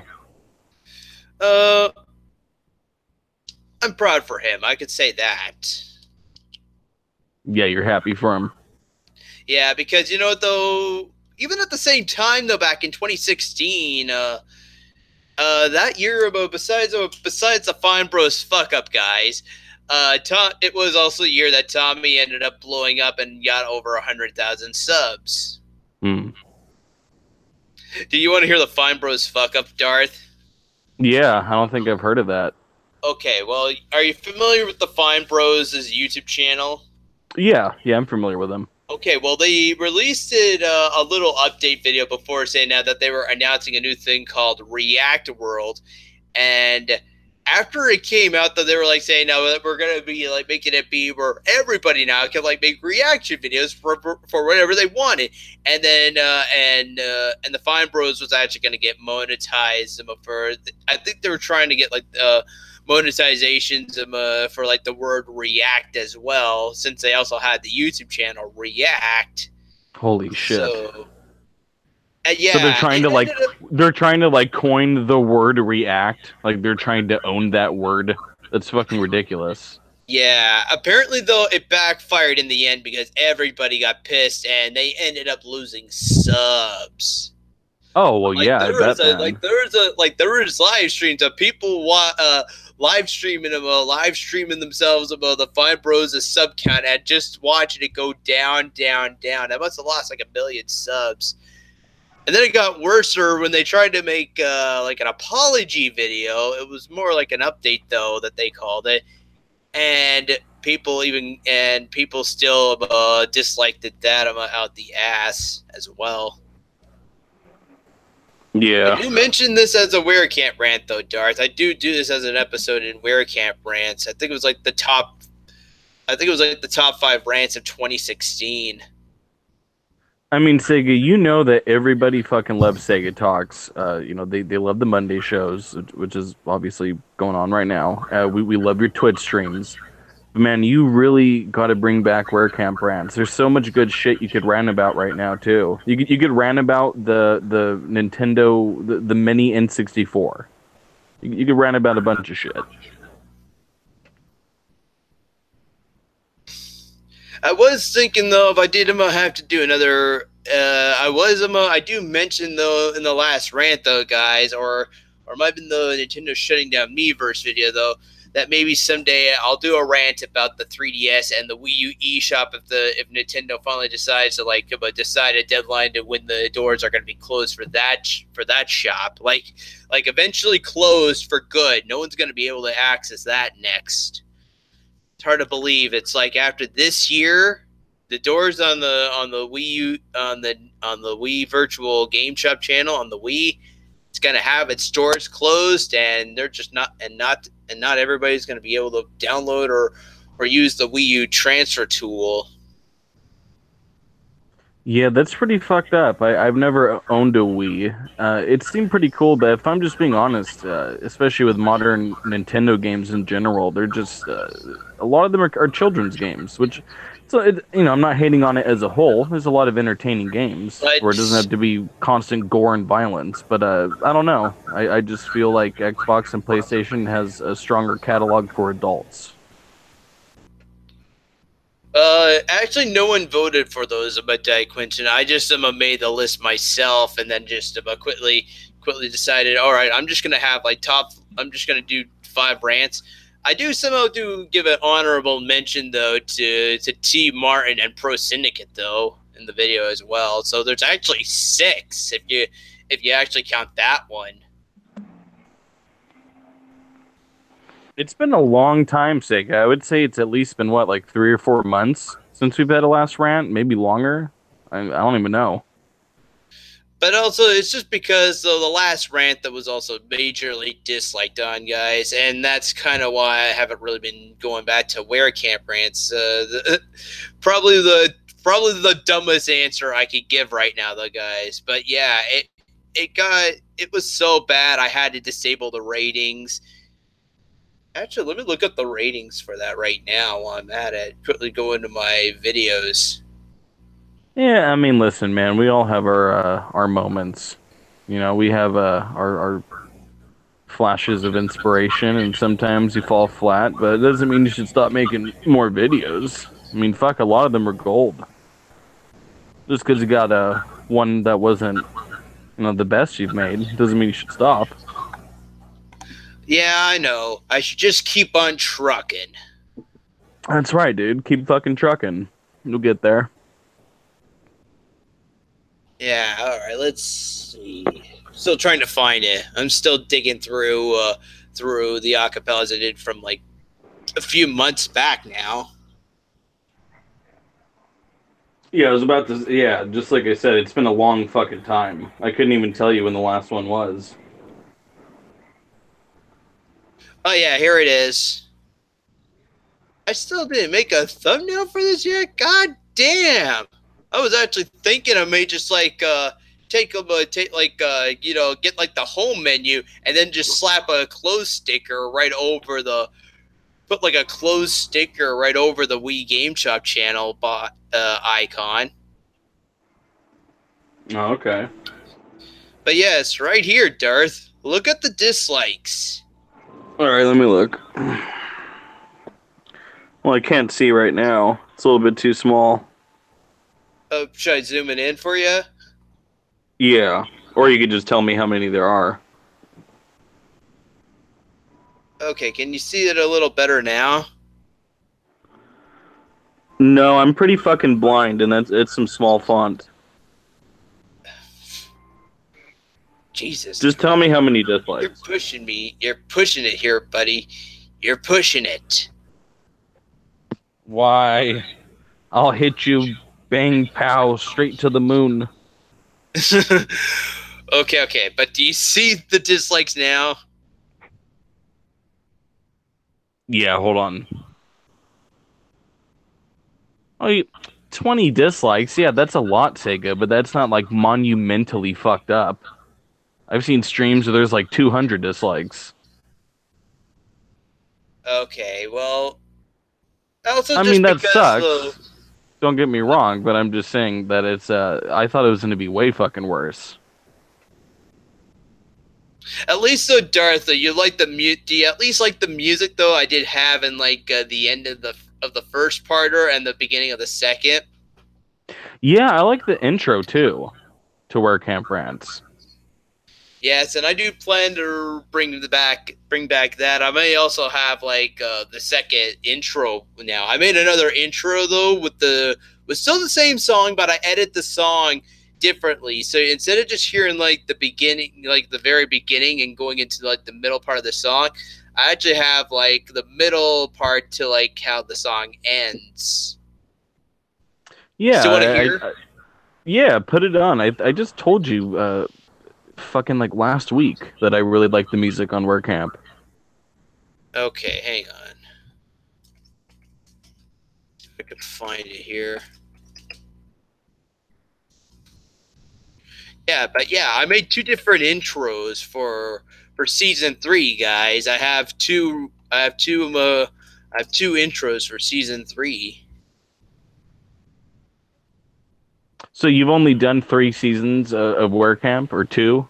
I'm proud for him. I could say that. Yeah, you're happy for him. Yeah, because, though, even at the same time, though, back in 2016, that year, besides the Fine Bros fuck-up guys, it was also the year that Tommy ended up blowing up and got over 100,000 subs. Hmm. Do you want to hear the Fine Bros fuck-up, Darth? Yeah, I don't think I've heard of that. Okay, well, are you familiar with the Fine Bros' YouTube channel? Yeah, I'm familiar with them. Okay, well, they released a little update video before saying now that they were announcing a new thing called React World, and after it came out, though, they were like saying, "No, we're gonna be like making it be where everybody now can like make reaction videos for whatever they wanted." And then and the Fine Bros was actually going to get monetized for. I think they were trying to get like monetizations for like the word react as well, since they also had the YouTube channel React. Holy shit! So, yeah, so they're trying to like coin the word react, like they're trying to own that word. That's fucking ridiculous. Yeah, apparently though it backfired in the end because everybody got pissed and they ended up losing subs. Oh well, Like yeah, I bet. There was live streams of people live streaming themselves about the Fine Bros' sub count and just watching it go down, down, down. I must have lost like 1 billion subs. And then it got worse when they tried to make like an apology video. It was more like an update though that they called it, and people still disliked it that out the ass as well. Yeah. I do mention this as a Where Camp rant though, Darth. I do this as an episode in Where Camp rants. I think it was like the top 5 rants of 2016. I mean, Sega, you know that everybody fucking loves Segatalks. They love the Monday shows, which is obviously going on right now. We love your Twitch streams. But man, you really got to bring back Where Camp rants. There's so much good shit you could rant about right now, too. You could rant about the Nintendo, the mini N64. You could rant about a bunch of shit. I was thinking though, if I did, I'm gonna have to do another. I do mention though in the last rant though, guys, or it might have been the Nintendo shutting down Miiverse video though, that maybe someday I'll do a rant about the 3DS and the Wii U eShop if Nintendo finally decides to decide a deadline to when the doors are going to be closed for that shop, like eventually closed for good. No one's going to be able to access that next. It's hard to believe. It's like after this year, the doors on the Wii U on the Wii Virtual Game Shop channel on the Wii, it's gonna have its doors closed, and they're just not everybody's gonna be able to download or use the Wii U transfer tool. Yeah, that's pretty fucked up. I've never owned a Wii. It seemed pretty cool, but if I'm just being honest, especially with modern Nintendo games in general, they're just a lot of them are children's games. I'm not hating on it as a whole. There's a lot of entertaining games where it doesn't have to be constant gore and violence. But I don't know. I just feel like Xbox and PlayStation has a stronger catalog for adults. Actually, no one voted for those about Quinton. I just made the list myself, and then just quickly decided, all right, I'm just gonna do 5 rants. I do somehow give an honorable mention though to T Martin and Pro Syndicate though in the video as well. So there's actually 6 if you actually count that one. It's been a long time, Sega. I would say it's at least been, like 3 or 4 months since we've had a last rant, maybe longer. I don't even know. But also, it's just because the last rant that was also majorly disliked on, guys, and that's kind of why I haven't really been going back to Where Camp rants. Probably the dumbest answer I could give right now, though, guys. But yeah, it was so bad I had to disable the ratings. Actually, let me look up the ratings for that right now while I'm at it. Quickly go into my videos. Yeah, I mean, listen, man, we all have our moments. We have our flashes of inspiration, and sometimes you fall flat, but it doesn't mean you should stop making more videos. I mean, fuck, a lot of them are gold. Just because you got one that wasn't, the best you've made, doesn't mean you should stop. Yeah, I know. I should just keep on trucking. That's right, dude. Keep fucking trucking. You'll get there. Yeah, alright, let's see. Still trying to find it. I'm still digging through the acapellas I did from like a few months back now. Yeah, I was about to. Yeah, just like I said, it's been a long fucking time. I couldn't even tell you when the last one was. Oh yeah, here it is. I still didn't make a thumbnail for this yet. God damn! I was actually thinking I may just like take like get like the home menu and then just slap a close sticker right over the put like a closed sticker right over the Wii Game Shop channel icon. Oh, okay. But yes, right here, Darth. Look at the dislikes. All right, let me look. Well, I can't see right now. It's a little bit too small. Should I zoom it in for you? Yeah. Or you could just tell me how many there are. Okay, can you see it a little better now? No, I'm pretty fucking blind, and it's some small font. Jesus. Just tell me how many dislikes. You're pushing me. You're pushing it here, buddy. You're pushing it. Why? I'll hit you, bang, pow, straight to the moon. Okay. But do you see the dislikes now? Yeah, hold on. Oh, 20 dislikes? Yeah, that's a lot, Sega, but that's not, like, monumentally fucked up. I've seen streams where there's, like, 200 dislikes. Okay, well... Also I just mean, that because sucks. Don't get me wrong, but I'm just saying that it's, I thought it was going to be way fucking worse. At least though, Darth, you like the do you at least like the music though? I did have in like the end of the first parter and the beginning of the second. Yeah, I like the intro too, to Where Camp Rants. Yes, and I do plan to bring back that. I may also have like the second intro now. I made another intro though with still the same song, but I edit the song differently. So instead of just hearing like the beginning, like the very beginning, and going into like the middle part of the song, I actually have like the middle part to like how the song ends. Yeah, Still want to hear? Yeah, put it on. I just told you, fucking like last week that I really like the music on WordCamp. Okay, hang on. If I can find it here. Yeah, but yeah, I made two different intros for season 3, guys. I have two intros for season 3. So you've only done 3 seasons of WordCamp, or 2?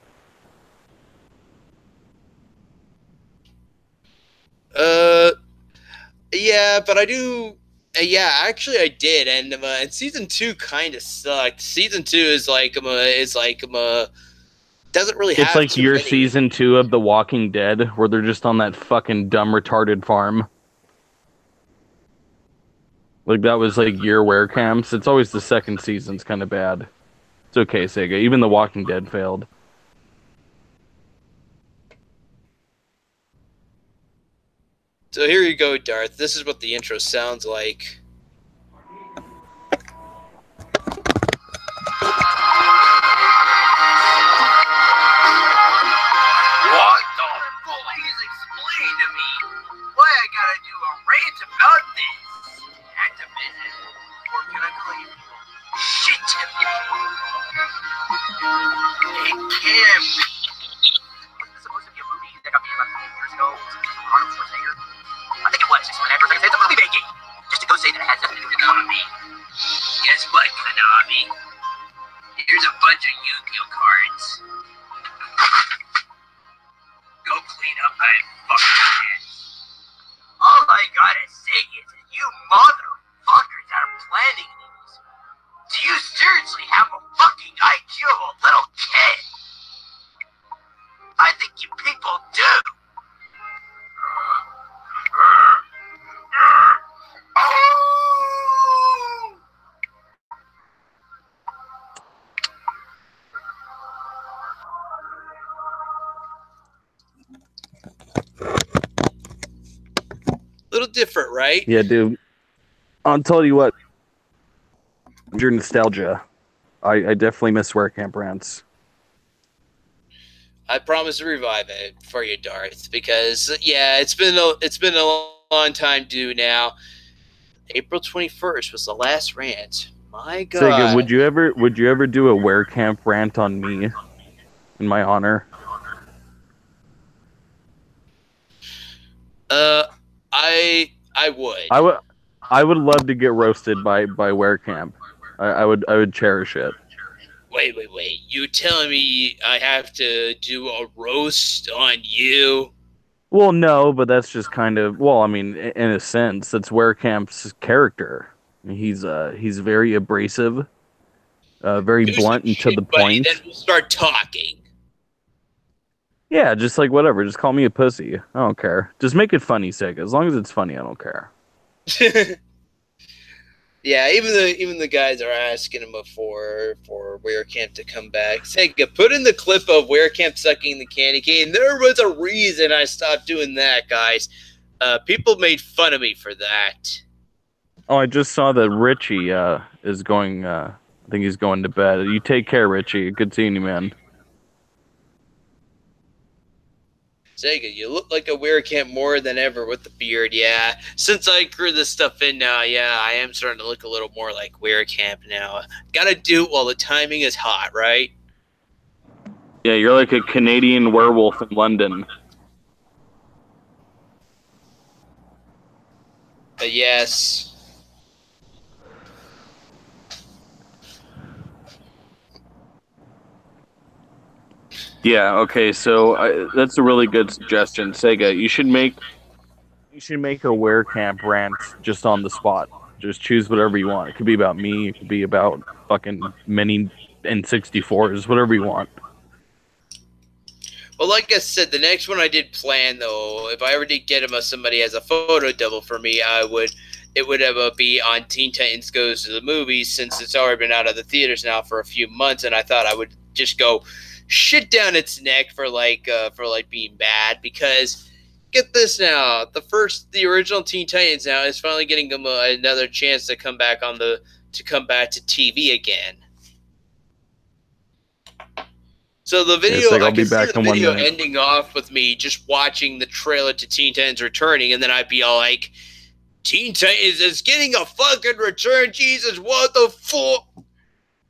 Yeah, but I do. Yeah, actually, I did, and season 2 kind of sucked. Season 2 is like doesn't really have. It's like too your many. season 2 of The Walking Dead, where they're just on that fucking dumb retarded farm. Like that was like your WordCamps. It's always the second season's kind of bad. It's okay, Sega. Even The Walking Dead failed. So here you go, Darth. This is what the intro sounds like. What the please explain to me why I gotta do a rant about this? Activism? Or can I call you shit? It can't be. Wasn't this supposed to be a movie that got made about 5 years ago? Some Arnold Schwarzenegger? I think it was. Just whenever I say it's a movie making. Just to go say that it has nothing to do with Konami. Guess what, Konami? Here's a bunch of Yu-Gi-Oh cards. Go clean up that fucking mess. All I gotta say is that you motherfuckers that are planning these, do you seriously have a fucking IQ of a little kid? I think you people do. Little different, right? Yeah, dude. I'll tell you what. Your nostalgia. I definitely miss WordCamp Rants. I promise to revive it for you, Darth, because yeah, it's been a long time due now. April 21st was the last rant. My Sega, God. would you ever do a Where Camp rant on me in my honor? Uh, I would. I would I would love to get roasted by Where Camp. I would cherish it. Wait. You telling me I have to do a roast on you? Well, no, but that's just kind of well, I mean, in a sense, that's Where Camp's character. He's very abrasive, very Do some blunt and to shit, the buddy. Then point. we'll start talking. Yeah, just like whatever. Just call me a pussy. I don't care. Just make it funny, Sega. As long as it's funny, I don't care. Yeah, even the guys are asking him for Werecamp to come back. Sega, put in the clip of Werecamp sucking the candy cane. There was a reason I stopped doing that, guys. People made fun of me for that. Oh, I just saw that Richie is going. I think he's going to bed. You take care, Richie. Good seeing you, man. Sega, you look like a Werecamp more than ever with the beard. Yeah, since I grew this stuff in now, yeah, I am starting to look a little more like Werecamp now. Gotta do it while the timing is hot, right? Yeah, you're like a Canadian werewolf in London. But yes. Yeah. Okay. So that's a really good suggestion, Sega. You should make a Where Camp rant just on the spot. Just choose whatever you want. It could be about me. It could be about fucking mini N64s. Whatever you want. Well, like I said, the next one I did plan though, if I ever did get him somebody as a photo double for me, it would be on Teen Titans Goes to the Movies, since it's already been out of the theaters now for a few months, and I thought I would just go shit down its neck for being bad, because get this now, the original Teen Titans now is finally getting them another chance to come back to TV again. So the video, Like, I I'll be can see back the in 1 video minute. ending off with me just watching the trailer to Teen Titans Returning, and then I'd be all like, Teen Titans is getting a fucking return, Jesus, what the fuck?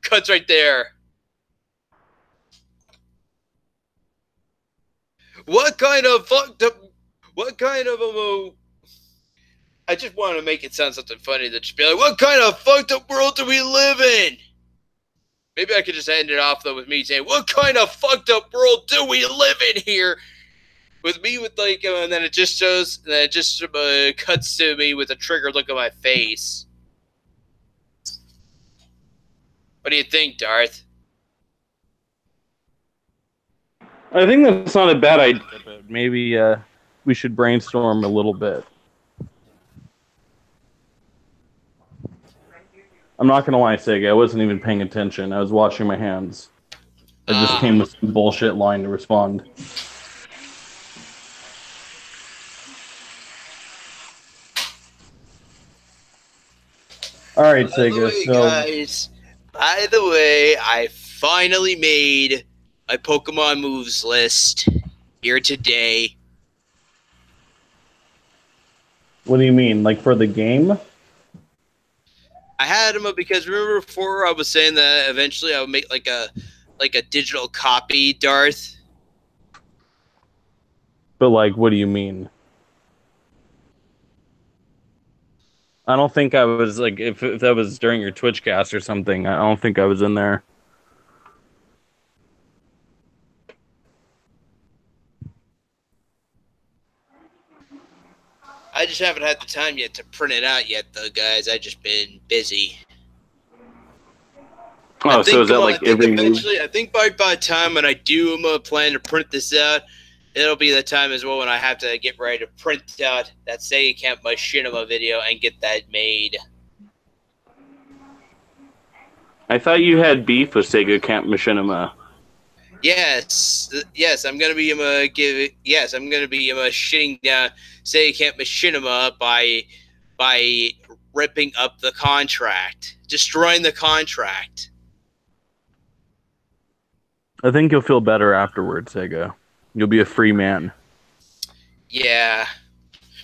Cuts right there. What kind of I just want to make it sound something funny that just be like, what kind of fucked up world do we live in? Maybe I could just end it off though with me saying, what kind of fucked up world do we live in here? With me with and then it just cuts to me with a triggered look on my face. What do you think, Darth? I think that's not a bad idea, but maybe we should brainstorm a little bit. I'm not gonna lie, Sega. I wasn't even paying attention. I was washing my hands. I just came with some bullshit line to respond. All right, Sega. Guys, by the way, I finally made my Pokemon moves list here today. What do you mean? Like for the game? I had them because remember before I was saying that eventually I would make like a digital copy, Darth. But like, what do you mean? I don't think I was like if that was during your Twitch cast or something. I don't think I was in there. I just haven't had the time yet to print it out yet, though, guys. I've just been busy. Oh, so is that like every eventually? I think by the time when I do plan to print this out, it'll be the time as well when I have to get ready to print out that Segatalks Machinima video and get that made. I thought you had beef with Segatalks Machinima. Yes, I'm gonna be shitting down Segatalks Machinima by ripping up the contract, destroying the contract. I think you'll feel better afterwards, Sega. You'll be a free man. Yeah,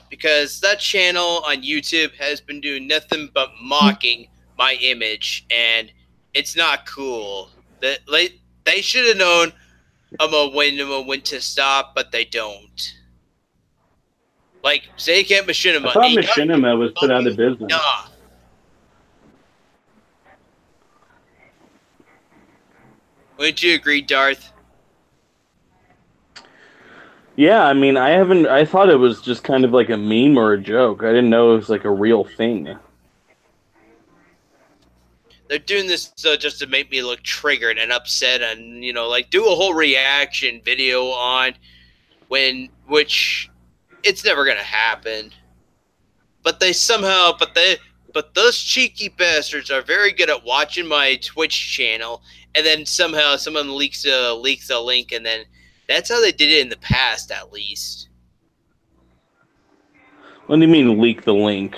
because that channel on YouTube has been doing nothing but mocking my image, and it's not cool. They should have known I'm a when to stop, but they don't. Like, Seiken I Machinima. thought Machinima was put out of business. Nah. Wouldn't you agree, Darth? Yeah, I mean, I thought it was just kind of like a meme or a joke. I didn't know it was like a real thing. They're doing this just to make me look triggered and upset, and like do a whole reaction video on which it's never gonna happen. But but those cheeky bastards are very good at watching my Twitch channel, and then somehow someone leaks a link, and then that's how they did it in the past, at least. What do you mean leak the link?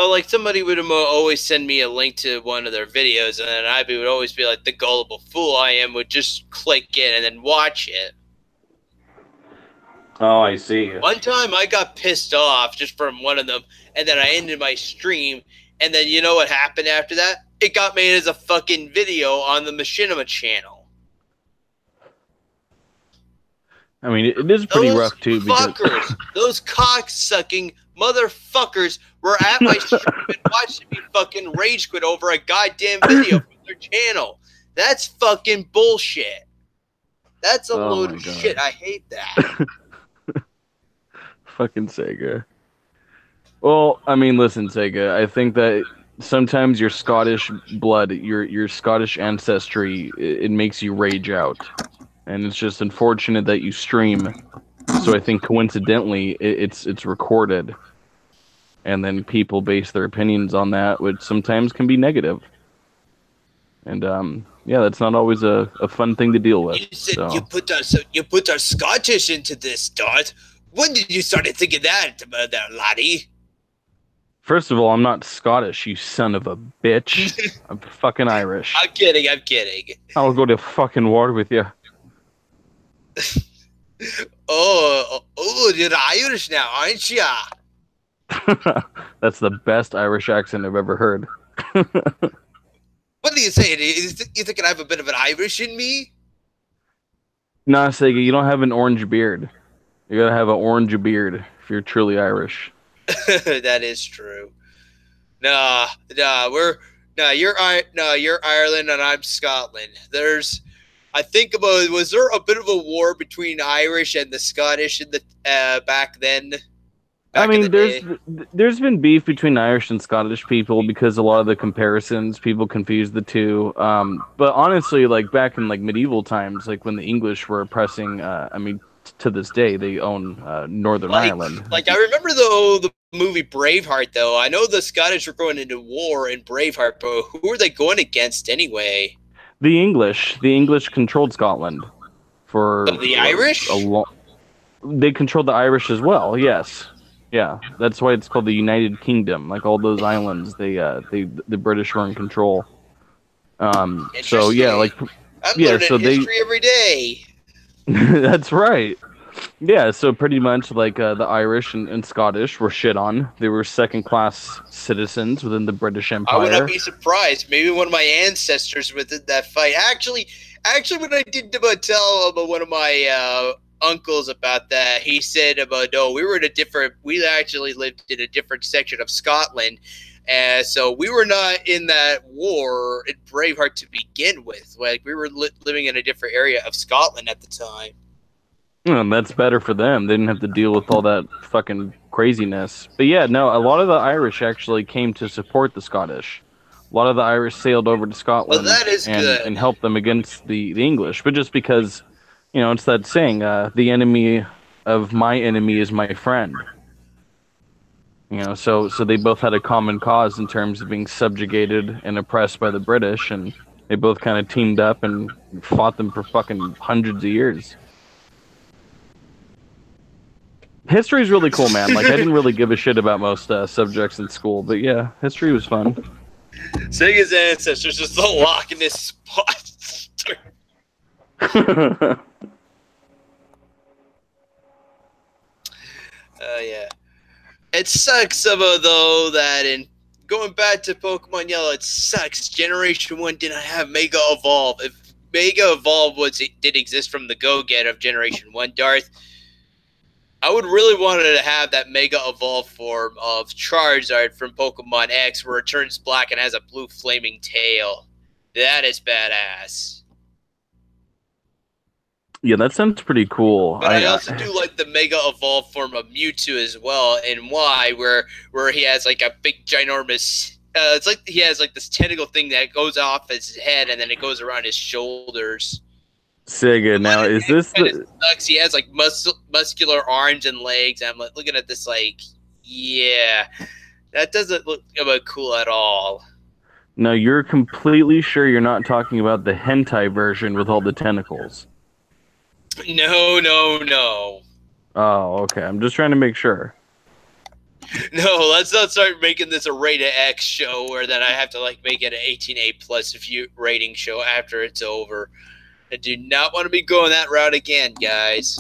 Oh, like somebody would always send me a link to one of their videos, and then I would always be like the gullible fool I am, would just click in and then watch it. Oh, I see. One time I got pissed off just from one of them, and then I ended my stream, and then you know what happened after that? It got made as a fucking video on the Machinima channel. I mean, it is pretty rough, too. Fuckers, those cock-sucking motherfuckers were at my stream and watching me fucking rage quit over a goddamn video from their channel. That's fucking bullshit. That's a load of shit. I hate that. Fucking Sega. Well, I mean, listen, Sega. I think that sometimes your Scottish blood, your Scottish ancestry, it makes you rage out. And it's just unfortunate that you stream. So I think coincidentally, it's recorded. And then people base their opinions on that, which sometimes can be negative. And yeah, that's not always a fun thing to deal with. You said you put our Scottish into this, Darth. When did you start thinking that, laddie? First of all, I'm not Scottish, you son of a bitch. I'm fucking Irish. I'm kidding. I'll go to fucking war with you. Oh, you're Irish now, aren't ya? That's the best Irish accent I've ever heard. What are you saying? You think I have a bit of an Irish in me? Nah, Sega, you don't have an orange beard. You gotta have an orange beard if you're truly Irish. That is true. Nah, you're Ireland and I'm Scotland. I think was there a bit of a war between Irish and the Scottish in the back then? I mean, there's been beef between Irish and Scottish people because a lot of the comparisons, people confuse the two. But honestly, like back in like medieval times, like when the English were oppressing, I mean, to this day they own Northern Ireland. Like I remember the movie Braveheart, though. I know the Scottish were going into war in Braveheart, but who were they going against anyway? The English controlled Scotland for the Irish. They controlled the Irish as well. Yes, yeah. That's why it's called the United Kingdom. Like all those islands, the British were in control. So yeah, like I'm learning history every day. That's right. Yeah, so pretty much like the Irish and Scottish were shit on. They were second-class citizens within the British Empire. I would not be surprised. Maybe one of my ancestors within that fight. Actually, when I did tell one of my uncles about that, he said we actually lived in a different section of Scotland. So we were not in that war in Braveheart to begin with. Like we were living in a different area of Scotland at the time. And that's better for them. They didn't have to deal with all that fucking craziness. But yeah, no, a lot of the Irish actually came to support the Scottish. A lot of the Irish sailed over to Scotland and helped them against the English. But just because, it's that saying, the enemy of my enemy is my friend. So they both had a common cause in terms of being subjugated and oppressed by the British, and they both kind of teamed up and fought them for fucking hundreds of years. History is really cool, man. Like, I didn't really give a shit about most subjects in school, but yeah, history was fun. Sega's ancestors just the Loch Ness spot. Yeah. It sucks, though, that in going back to Pokemon Yellow, it sucks. Generation 1 didn't have Mega Evolve. If Mega Evolve did exist from the go-get of Generation 1, Darth, I would really wanted to have that Mega Evolve form of Charizard from Pokemon X where it turns black and has a blue flaming tail. That is badass. Yeah, that sounds pretty cool. But I also do like the Mega Evolve form of Mewtwo as well in Y, where he has like a big ginormous. It's like he has like this tentacle thing that goes off his head and then it goes around his shoulders. Sega, now is this the... sucks. He has like muscular arms and legs. I'm like looking at this like, yeah, that doesn't look cool at all. No, you're completely sure you're not talking about the hentai version with all the tentacles. No. Oh, okay. I'm just trying to make sure. No, let's not start making this a rated X show where then I have to like make it an 18A plus rating show after it's over. I do not want to be going that route again, guys.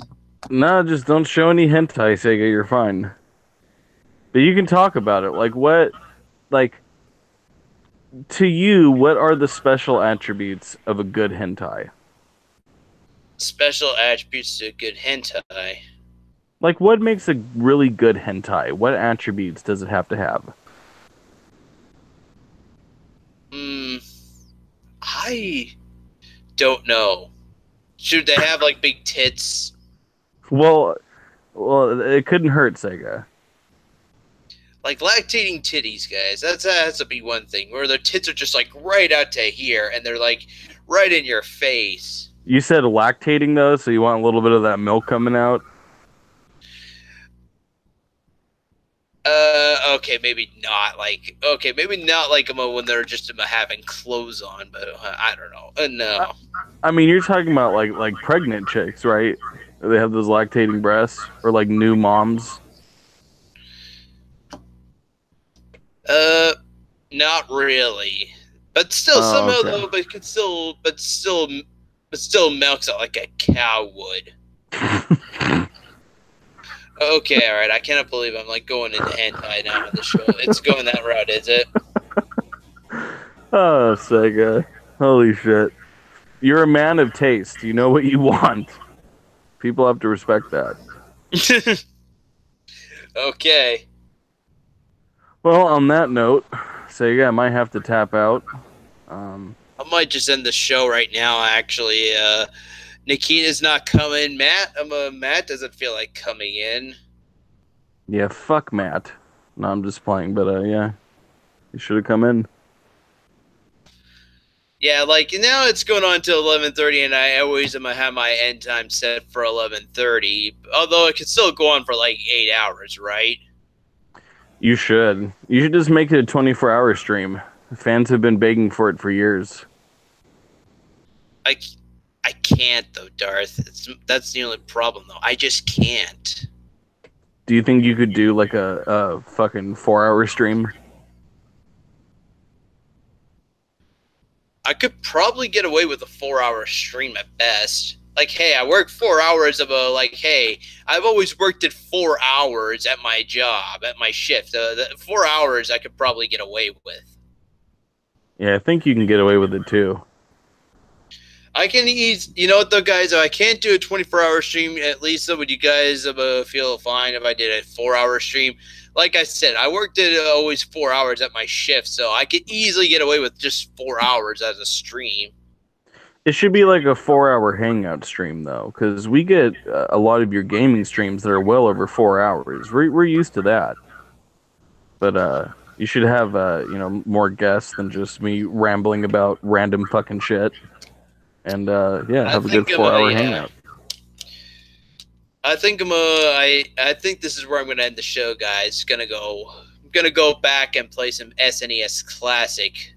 No, just don't show any hentai, Sega. You're fine. But you can talk about it. Like what, like, to you, what are the special attributes of a good hentai? Special attributes to a good hentai. Like, what makes a really good hentai? What attributes does it have to have? I don't know. Should they have, like, big tits? Well, it couldn't hurt, Sega. Like, lactating titties, guys. That has to be one thing. Where their tits are just, like, right out to here, and they're, like, right in your face. You said lactating, though, so you want a little bit of that milk coming out? Okay, maybe not. Like, okay, maybe not like when they're just having clothes on, but I don't know. No. I mean, you're talking about, like pregnant chicks, right? They have those lactating breasts, or, like, new moms? Not really. But still, somehow, okay. though, but still milks it like a cow would. Okay, all right. I cannot believe I'm like going into hentai now on the show. It's going that route, is it? Oh, Sega. Holy shit. You're a man of taste. You know what you want. People have to respect that. Okay. Well, on that note, Sega, I might have to tap out. I might just end the show right now, actually. Nikita's not coming. Matt doesn't feel like coming in. Yeah, fuck Matt. No, I'm just playing, but yeah. You should have come in. Yeah, like now it's going on till 11:30, and I always am gonna have my end time set for 11:30. Although it could still go on for like 8 hours, right? You should. You should just make it a 24-hour stream. Fans have been begging for it for years. I can't though, Darth. That's the only problem though. I just can't. Do you think you could do like a fucking 4-hour stream? I could probably get away with a 4-hour stream at best. Like, hey, I work 4 hours of hey, I've always worked at 4 hours at my job, at my shift. The 4 hours I could probably get away with. Yeah, I think you can get away with it too. I can you know what though, guys? If I can't do a 24-hour stream, at least would you guys feel fine if I did a 4-hour stream? Like I said, I worked at always 4 hours at my shift, so I could easily get away with just 4 hours as a stream. It should be like a 4-hour hangout stream though, because we get a lot of your gaming streams that are well over 4 hours. We're used to that, but you should have more guests than just me rambling about random fucking shit. And yeah, have a good 4-hour hangout. I think I think this is where I'm gonna end the show, guys. I'm gonna go back and play some SNES Classic.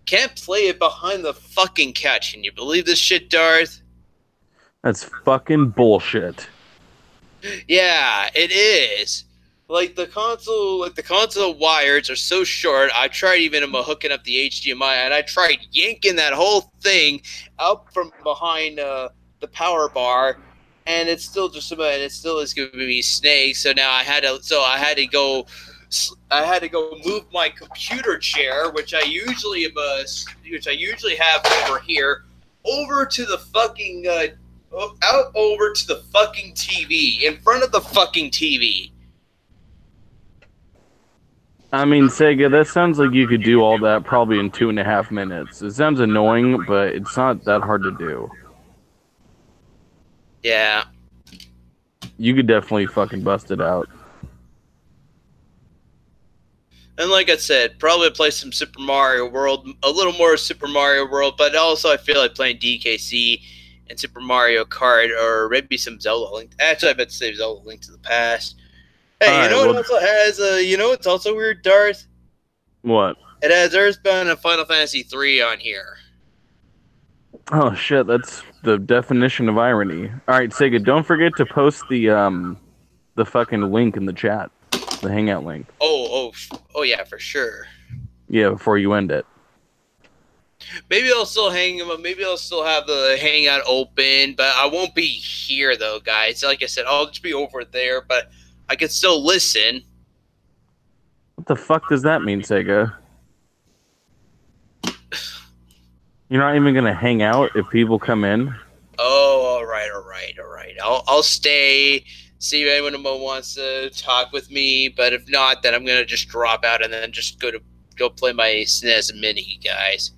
Can't play it behind the fucking couch. Can you believe this shit, Darth? That's fucking bullshit. Yeah, it is. the console wires are so short. I tried even hooking up the HDMI, and I tried yanking that whole thing out from behind the power bar, and it's still is giving me snakes. So now I had to go move my computer chair, which I usually have over here, over to the fucking out over to the fucking TV, in front of the fucking TV. I mean, Sega, that sounds like you could do all that probably in 2.5 minutes. It sounds annoying, but it's not that hard to do. Yeah. You could definitely fucking bust it out. And like I said, probably play some Super Mario World, a little more Super Mario World, but also I feel like playing DKC and Super Mario Kart, or maybe some Zelda Link. Actually, I bet to say Zelda Link to the Past. Hey, All you right, know what well, also has you know what's also weird, Darth? what? It has Earthbound and Final Fantasy 3 on here. Oh shit, that's the definition of irony. All right, Sega, don't forget to post the fucking link in the chat, the Hangout link. Oh yeah, for sure. Yeah, before you end it. Maybe I'll still maybe I'll still have the Hangout open, but I won't be here though, guys. Like I said, I'll just be over there, but I can still listen. What the fuck does that mean, Sega? You're not even gonna hang out if people come in? Oh, all right. I'll stay. See if anyone wants to talk with me, but if not, then I'm gonna just drop out and then just go play my SNES Mini, guys.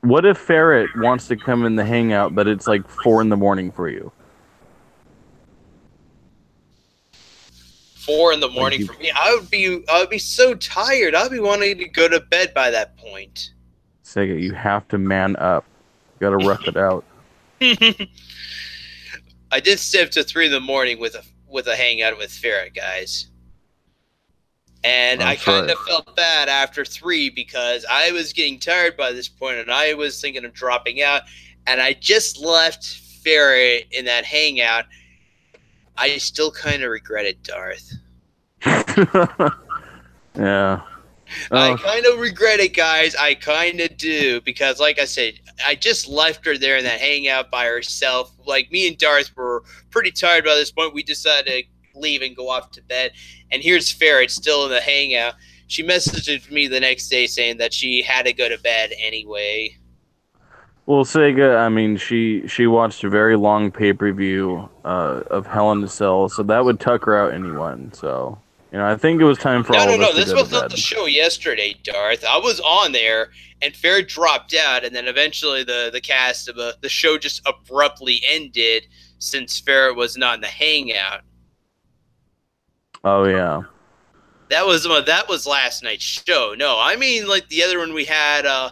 What if Ferret wants to come in the Hangout, but it's like 4 a.m. for you? 4 a.m. for me. I would be so tired. I'd be wanting to go to bed by that point. Sega, you have to man up. You gotta rough it out. I did stay up to 3 a.m. with a hangout with Farrah, guys. And I kind of felt bad after 3 because I was getting tired by this point and I was thinking of dropping out. And I just left Farrah in that hangout. I still kind of regret it, Darth. Yeah. I kind of regret it, guys. I kind of do. Because, like I said, I just left her there in that hangout by herself. Like, me and Darth were pretty tired by this point. We decided to leave and go off to bed. And here's Ferret still in the hangout. She messaged me the next day saying that she had to go to bed anyway. Well, Sega, I mean, she watched a very long pay-per-view of Hell in a Cell, so that would tuck her out anyone. So, I think it was time for all of us to go to bed. This was not the show yesterday, Darth. I was on there, and Ferret dropped out, and then eventually the cast of the show just abruptly ended since Ferret was not in the hangout. Oh yeah, that was last night's show. No, I mean like the other one we had. I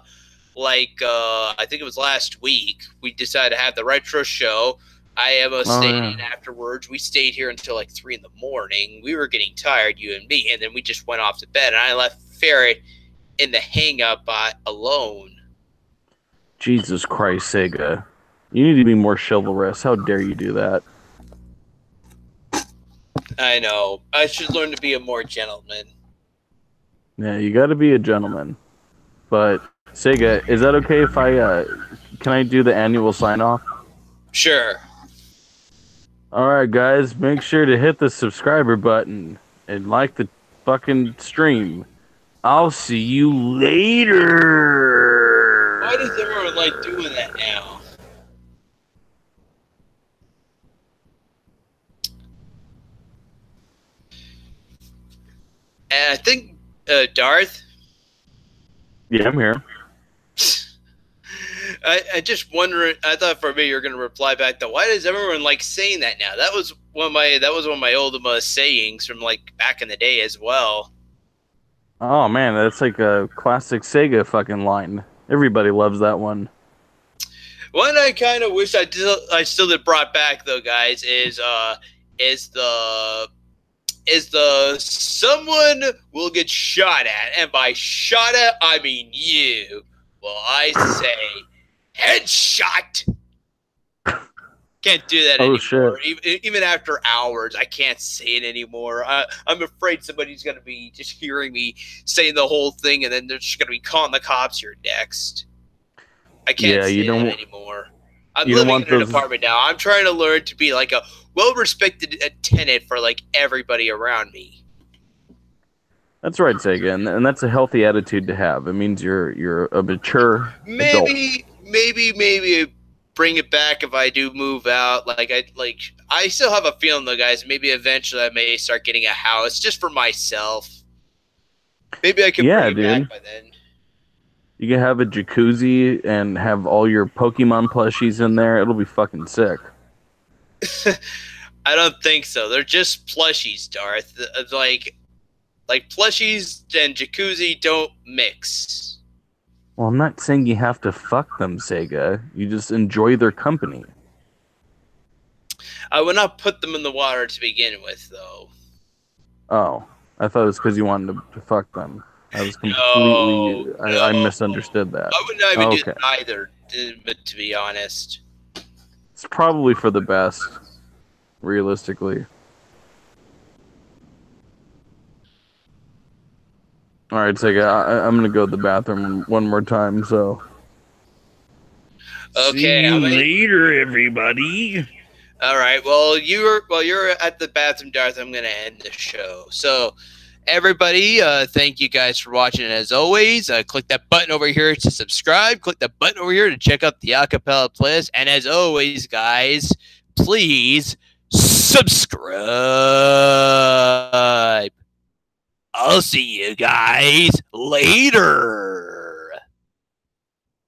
think it was last week. We decided to have the retro show. I stayed in afterwards. We stayed here until like 3 a.m. We were getting tired, you and me, and then we just went off to bed. And I left Ferret in the hang-up alone. Jesus Christ, Sega. You need to be more chivalrous. How dare you do that? I know. I should learn to be a more gentleman. Yeah, you got to be a gentleman. But, Sega, is that okay if can I do the annual sign-off? Sure. Alright, guys, make sure to hit the subscriber button and like the fucking stream. I'll see you later! Why does everyone like doing that now? And I think, Darth? Yeah, I'm here. I just wondering. I thought for me you were going to reply back though. Why does everyone like saying that now? That was one of my old sayings from like back in the day as well. Oh man, that's like a classic Sega fucking line. Everybody loves that one. One I kind of wish I still had brought back though, guys, is the someone will get shot at, and by shot at I mean you. Well, I say headshot. Can't do that Oh, anymore. shit. Even after hours, I can't say it anymore. I'm afraid somebody's gonna be just hearing me saying the whole thing, and then they're just gonna be calling the cops. You're next. I can't Yeah, you say that don't. anymore. I'm You don't living want in an those. apartment now. I'm trying to learn to be like a well-respected tenant for like everybody around me. That's right, Sega, and that's a healthy attitude to have. It means you're a mature adult. Maybe bring it back if I do move out. I still have a feeling though, guys. Maybe eventually I may start getting a house just for myself. Maybe I can Yeah, bring it back dude. by then. You can have a jacuzzi and have all your Pokemon plushies in there. It'll be fucking sick. I don't think so. They're just plushies, Darth. Like plushies and jacuzzi don't mix. Well, I'm not saying you have to fuck them, Sega. You just enjoy their company. I would not put them in the water to begin with, though. Oh, I thought it was because you wanted to fuck them. I was No, completely. I no. misunderstood that. I would not even Okay. do either, to be honest. It's probably for the best, realistically. All right, Sega, I'm going to go to the bathroom one more time, so. Okay, See you how many- later, everybody. All right. Well, you're at the bathroom, Darth. I'm gonna end the show. So, everybody, thank you guys for watching. As always, click that button over here to subscribe. Click that button over here to check out the acapella playlist. And as always, guys, please subscribe. I'll see you guys later.